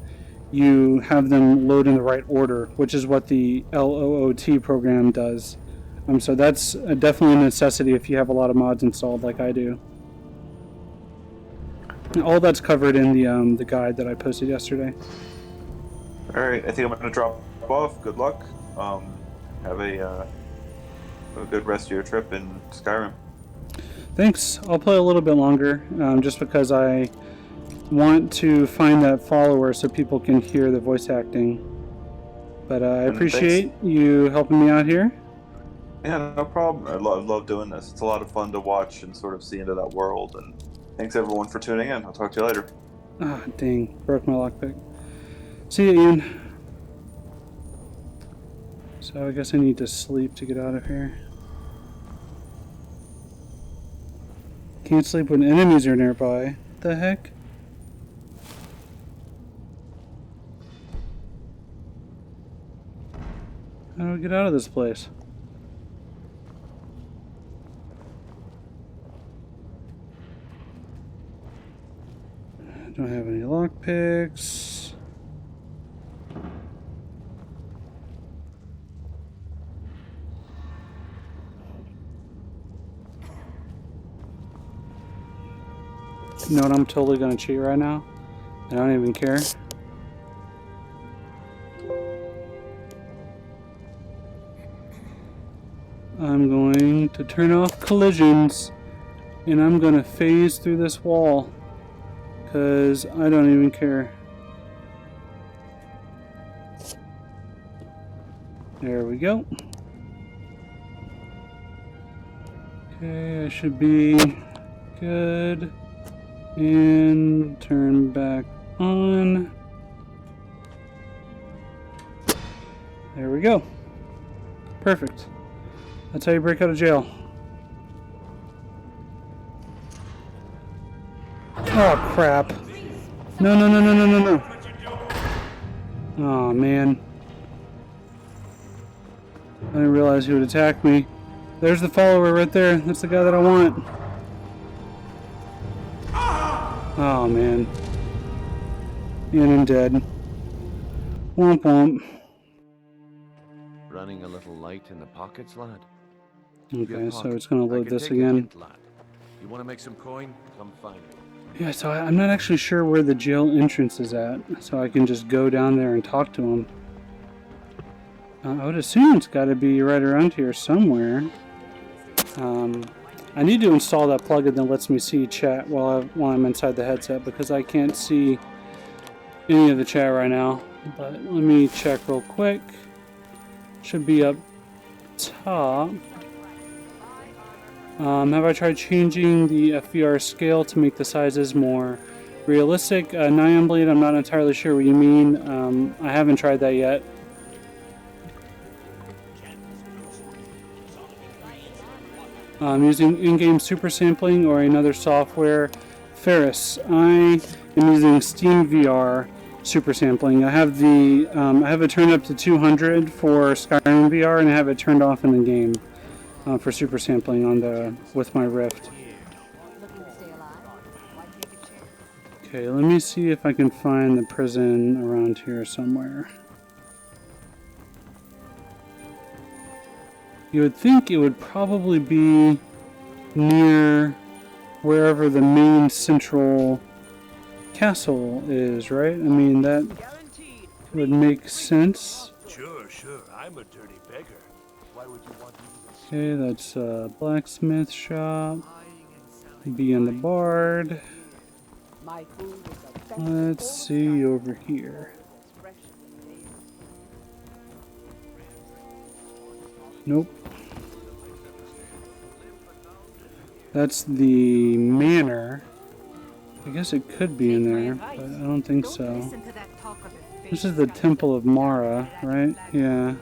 you have them load in the right order, which is what the LOOT program does. So that's definitely a necessity if you have a lot of mods installed like I do. And all that's covered in the guide that I posted yesterday. Alright, I think I'm going to drop off. Good luck. Have a good rest of your trip in Skyrim. Thanks. I'll play a little bit longer, just because I want to find that follower so people can hear the voice acting. But I appreciate you helping me out here. Yeah, no problem. I love doing this. It's a lot of fun to watch and sort of see into that world. And thanks everyone for tuning in. I'll talk to you later. Ah, dang. Broke my lockpick. See you, Ian. So I guess I need to sleep to get out of here. Can't sleep when enemies are nearby. What the heck? How do I get out of this place? I don't have any lockpicks. You know what? I'm totally gonna cheat right now. I don't even care. I'm going to turn off collisions and I'm gonna phase through this wall because I don't even care. There we go. Okay, I should be good. And turn back on. There we go. Perfect. That's how you break out of jail. Oh, crap. No, no, no, no, no, no, no. Oh, man. I didn't realize he would attack me. There's the follower right there. That's the guy that I want. Oh, man. And I'm dead. Womp womp. Running a little light in the pockets, lad? Okay, so it's going to load this again. You want to make some coin? Come find me. Yeah, so I'm not actually sure where the jail entrance is at, so I can just go down there and talk to him. I would assume it's got to be right around here somewhere. I need to install that plugin that lets me see chat while I'm inside the headset, because I can't see any of the chat right now. But let me check real quick. Should be up top. Have I tried changing the FVR scale to make the sizes more realistic? Nyan Bleed, I'm not entirely sure what you mean. I haven't tried that yet. I'm using in-game super sampling or another software. Ferris, I am using Steam VR super sampling. I have it turned up to 200 for Skyrim VR, and I have it turned off in the game. For super sampling with my Rift. Okay, let me see if I can find the prison around here somewhere. You would think it would probably be near wherever the main central castle is, right? I mean, that would make sense. Sure, I'm a dirty beggar. Why would you want me to? Okay, that's a blacksmith shop. Be in the Bard. Let's see over here. Nope. That's the manor. I guess it could be in there, but I don't think so. This is the Temple of Mara, right? Yeah.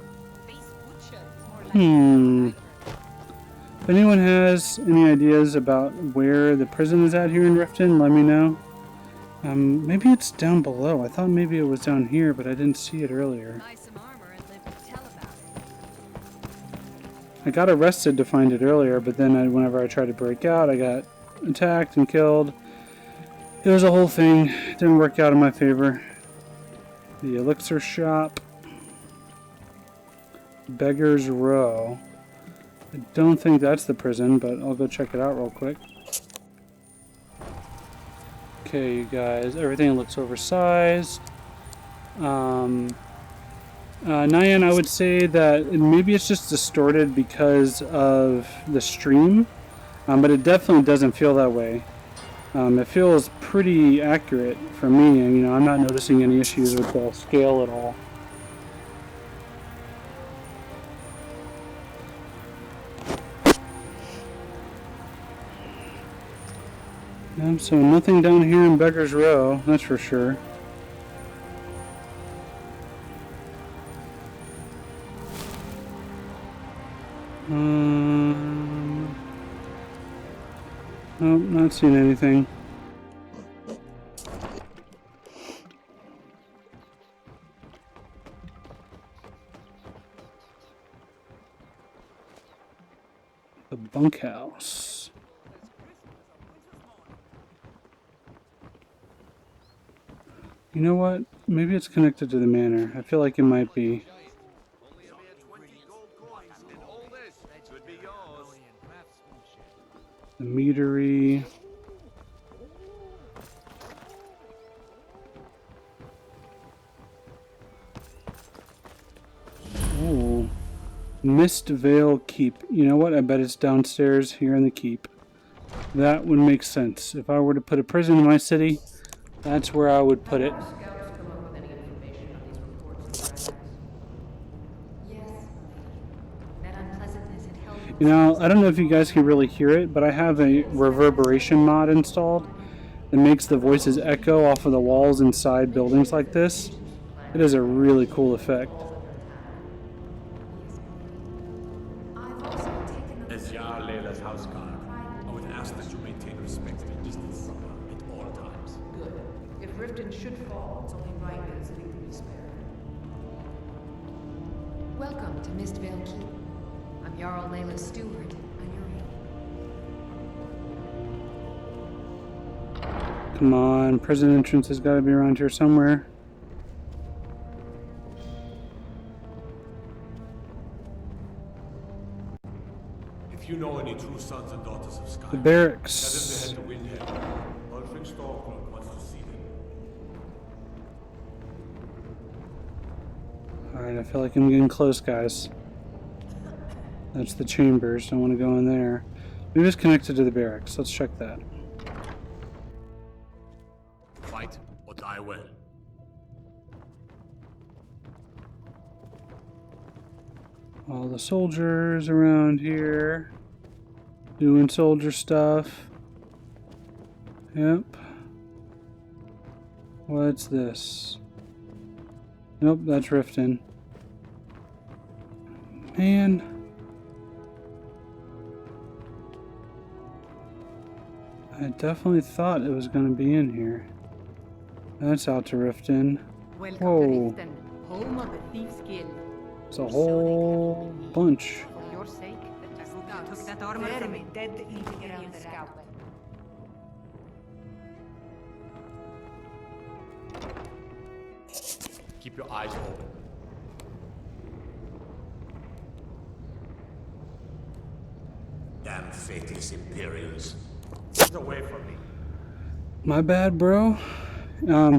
If anyone has any ideas about where the prison is at here in Riften, let me know. Maybe it's down below. I thought maybe it was down here, but I didn't see it earlier. I got arrested to find it earlier, but then whenever I tried to break out, I got attacked and killed. It was a whole thing. It didn't work out in my favor. The elixir shop. Beggar's Row. I don't think that's the prison, but I'll go check it out real quick. Okay, you guys, everything looks oversized. Nyan, I would say that maybe it's just distorted because of the stream, but it definitely doesn't feel that way. It feels pretty accurate for me, and I'm not noticing any issues with the scale at all. So nothing down here in Beggar's Row, that's for sure. Nope, not seeing anything. The bunkhouse. You know what? Maybe it's connected to the manor. I feel like it might be. The meadery. Oh. Mist Vale Keep. You know what? I bet it's downstairs here in the keep. That would make sense. If I were to put a prison in my city, that's where I would put it. I don't know if you guys can really hear it, but I have a reverberation mod installed that makes the voices echo off of the walls inside buildings like this. It is a really cool effect. Layla's house guard. I would ask that you maintain respectful distance from her at all times. Good. If Riften should fall, it's only right that his leader be spared. Welcome to Mistvale Keep. I'm Jarl Layla's steward, Anuri. Come on, prison entrance has got to be around here somewhere. If you know any true sons and daughters of Sky, The barracks. send them to head to Windhelm. Ulfric Stormcloak wants to see them. Alright, I feel like I'm getting close, guys. That's the chambers. I want to go in there. Maybe it's connected to the barracks. Let's check that. Fight or die well. All the soldiers around here doing soldier stuff. Yep. What's this? Nope, that's Riften. Man. I definitely thought it was going to be in here. That's out to Riften. Welcome Whoa. to Riften, home of the Thief's Guild. It's a whole bunch. For your sake, I hope you took that Armor armor from from me, me. dead to eating around the scalp. Keep your eyes open. Damn faithless Imperials. Get away from me. My bad, bro.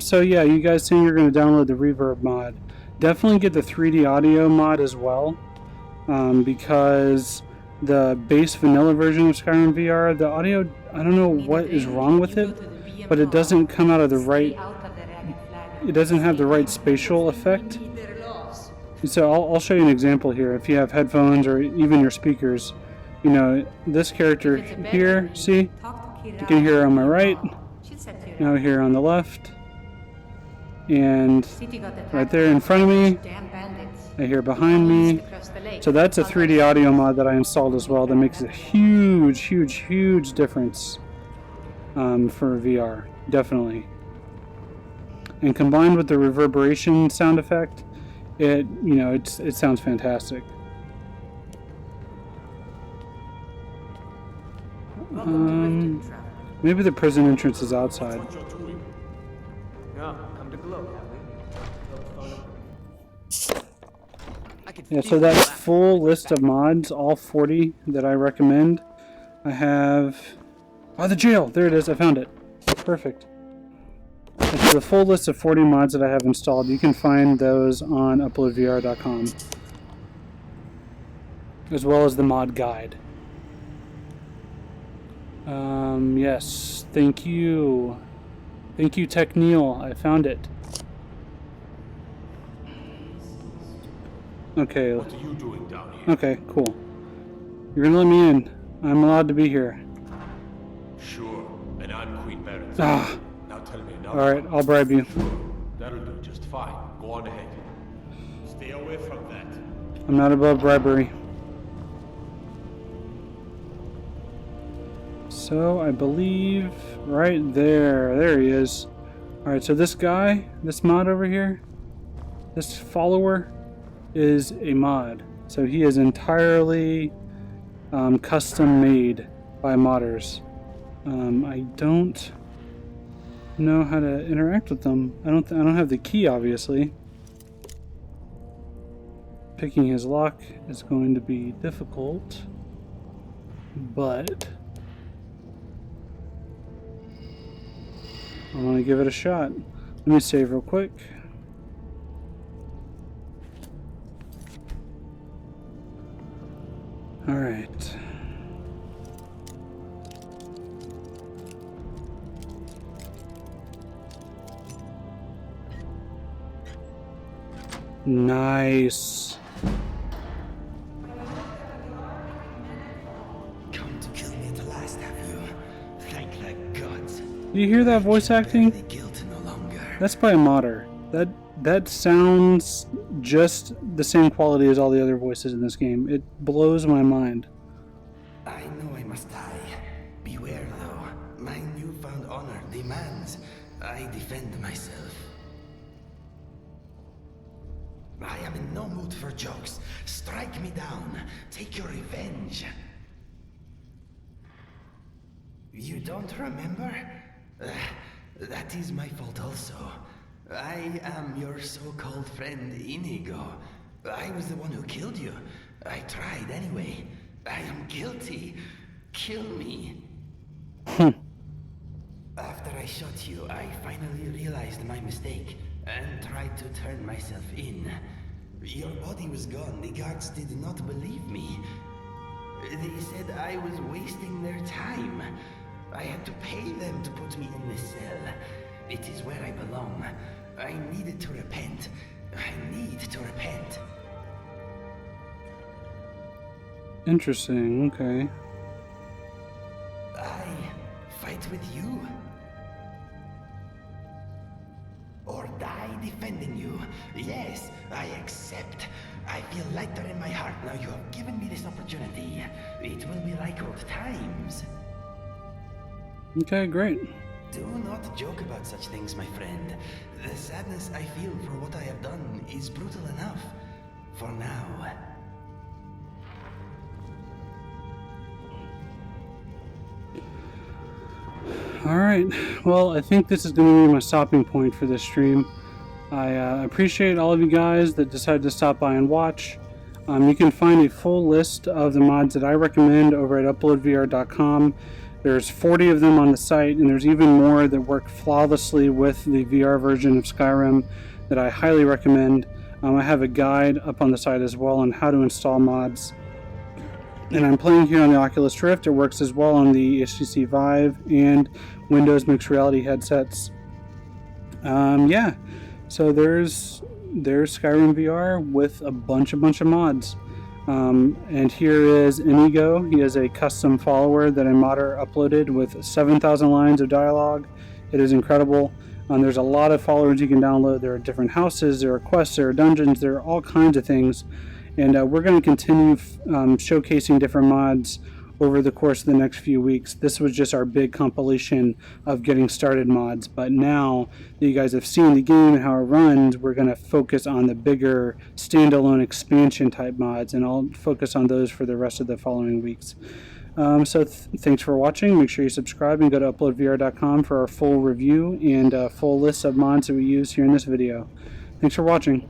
So yeah, you guys saying you're going to download the reverb mod. Definitely get the 3D audio mod as well, because the base vanilla version of Skyrim VR, the audio, I don't know what is wrong with it, but it doesn't come out of the right, it doesn't have the right spatial effect. So I'll show you an example here. If you have headphones or even your speakers, you know, this character here, see? You can hear on my right, now here on the left, and right there in front of me, I hear behind me. So that's a 3D audio mod that I installed as well that makes a huge, huge, huge difference for VR, definitely. And combined with the reverberation sound effect, it sounds fantastic. Maybe the prison entrance is outside. Yeah, come to glow, have we? Yeah, so that full list of mods, all 40 that I recommend, I have... Oh, the jail! There it is, I found it. Perfect. It's the full list of 40 mods that I have installed. You can find those on uploadvr.com, as well as the mod guide. Yes, thank you. Thank you, Techneil. I found it. Okay. What are you doing down here? Okay, cool. You're gonna let me in. I'm allowed to be here. Sure, and I'm Queen Barrett. Ah. Now tell me now. Alright, I'll bribe you. That'll do just fine. Go on ahead. Stay away from that. I'm not above bribery. So, I believe right there. There he is. Alright, so this guy, this mod over here, this follower, is a mod. So he is entirely custom made by modders. I don't know how to interact with them. I don't have the key, obviously. Picking his lock is going to be difficult, but I want to give it a shot. Let me save real quick. All right. Nice. Come to kill me at the last, have you? Thank the gods. Do you hear that voice acting? That's by a modder. That sounds just the same quality as all the other voices in this game. It blows my mind. I know I must die. Beware, though. My newfound honor demands I defend myself. I am in no mood for jokes. Strike me down. Take your revenge. You don't remember? That is my fault also. I am your so-called friend Inigo. I was the one who killed you. I tried anyway. I am guilty. Kill me. After I shot you, I finally realized my mistake and tried to turn myself in. Your body was gone. The guards did not believe me. They said I was wasting their time. I had to pay them to put me in this cell. It is where I belong. I needed to repent. I need to repent. Interesting, okay. I fight with you. Or die defending you. Yes, I accept. I feel lighter in my heart now you have given me this opportunity. It will be like old times. Okay, great. Do not joke about such things, my friend. The sadness I feel for what I have done is brutal enough. For now. Alright, well, I think this is going to be my stopping point for this stream. I appreciate all of you guys that decided to stop by and watch. You can find a full list of the mods that I recommend over at uploadvr.com. There's 40 of them on the site, and there's even more that work flawlessly with the VR version of Skyrim that I highly recommend. I have a guide up on the site as well on how to install mods. And I'm playing here on the Oculus Rift. It works as well on the HTC Vive and Windows Mixed Reality headsets. Yeah, so there's Skyrim VR with a bunch of mods. And here is Inigo. He is a custom follower that a modder uploaded with 7,000 lines of dialogue. It is incredible. There's a lot of followers you can download. There are different houses, there are quests, there are dungeons, there are all kinds of things. And we're going to continue showcasing different mods over the course of the next few weeks. This was just our big compilation of getting started mods, but now that you guys have seen the game and how it runs, we're going to focus on the bigger standalone expansion type mods, and I'll focus on those for the rest of the following weeks. So thanks for watching. Make sure you subscribe and go to uploadvr.com for our full review and full list of mods that we use here in this video. Thanks for watching.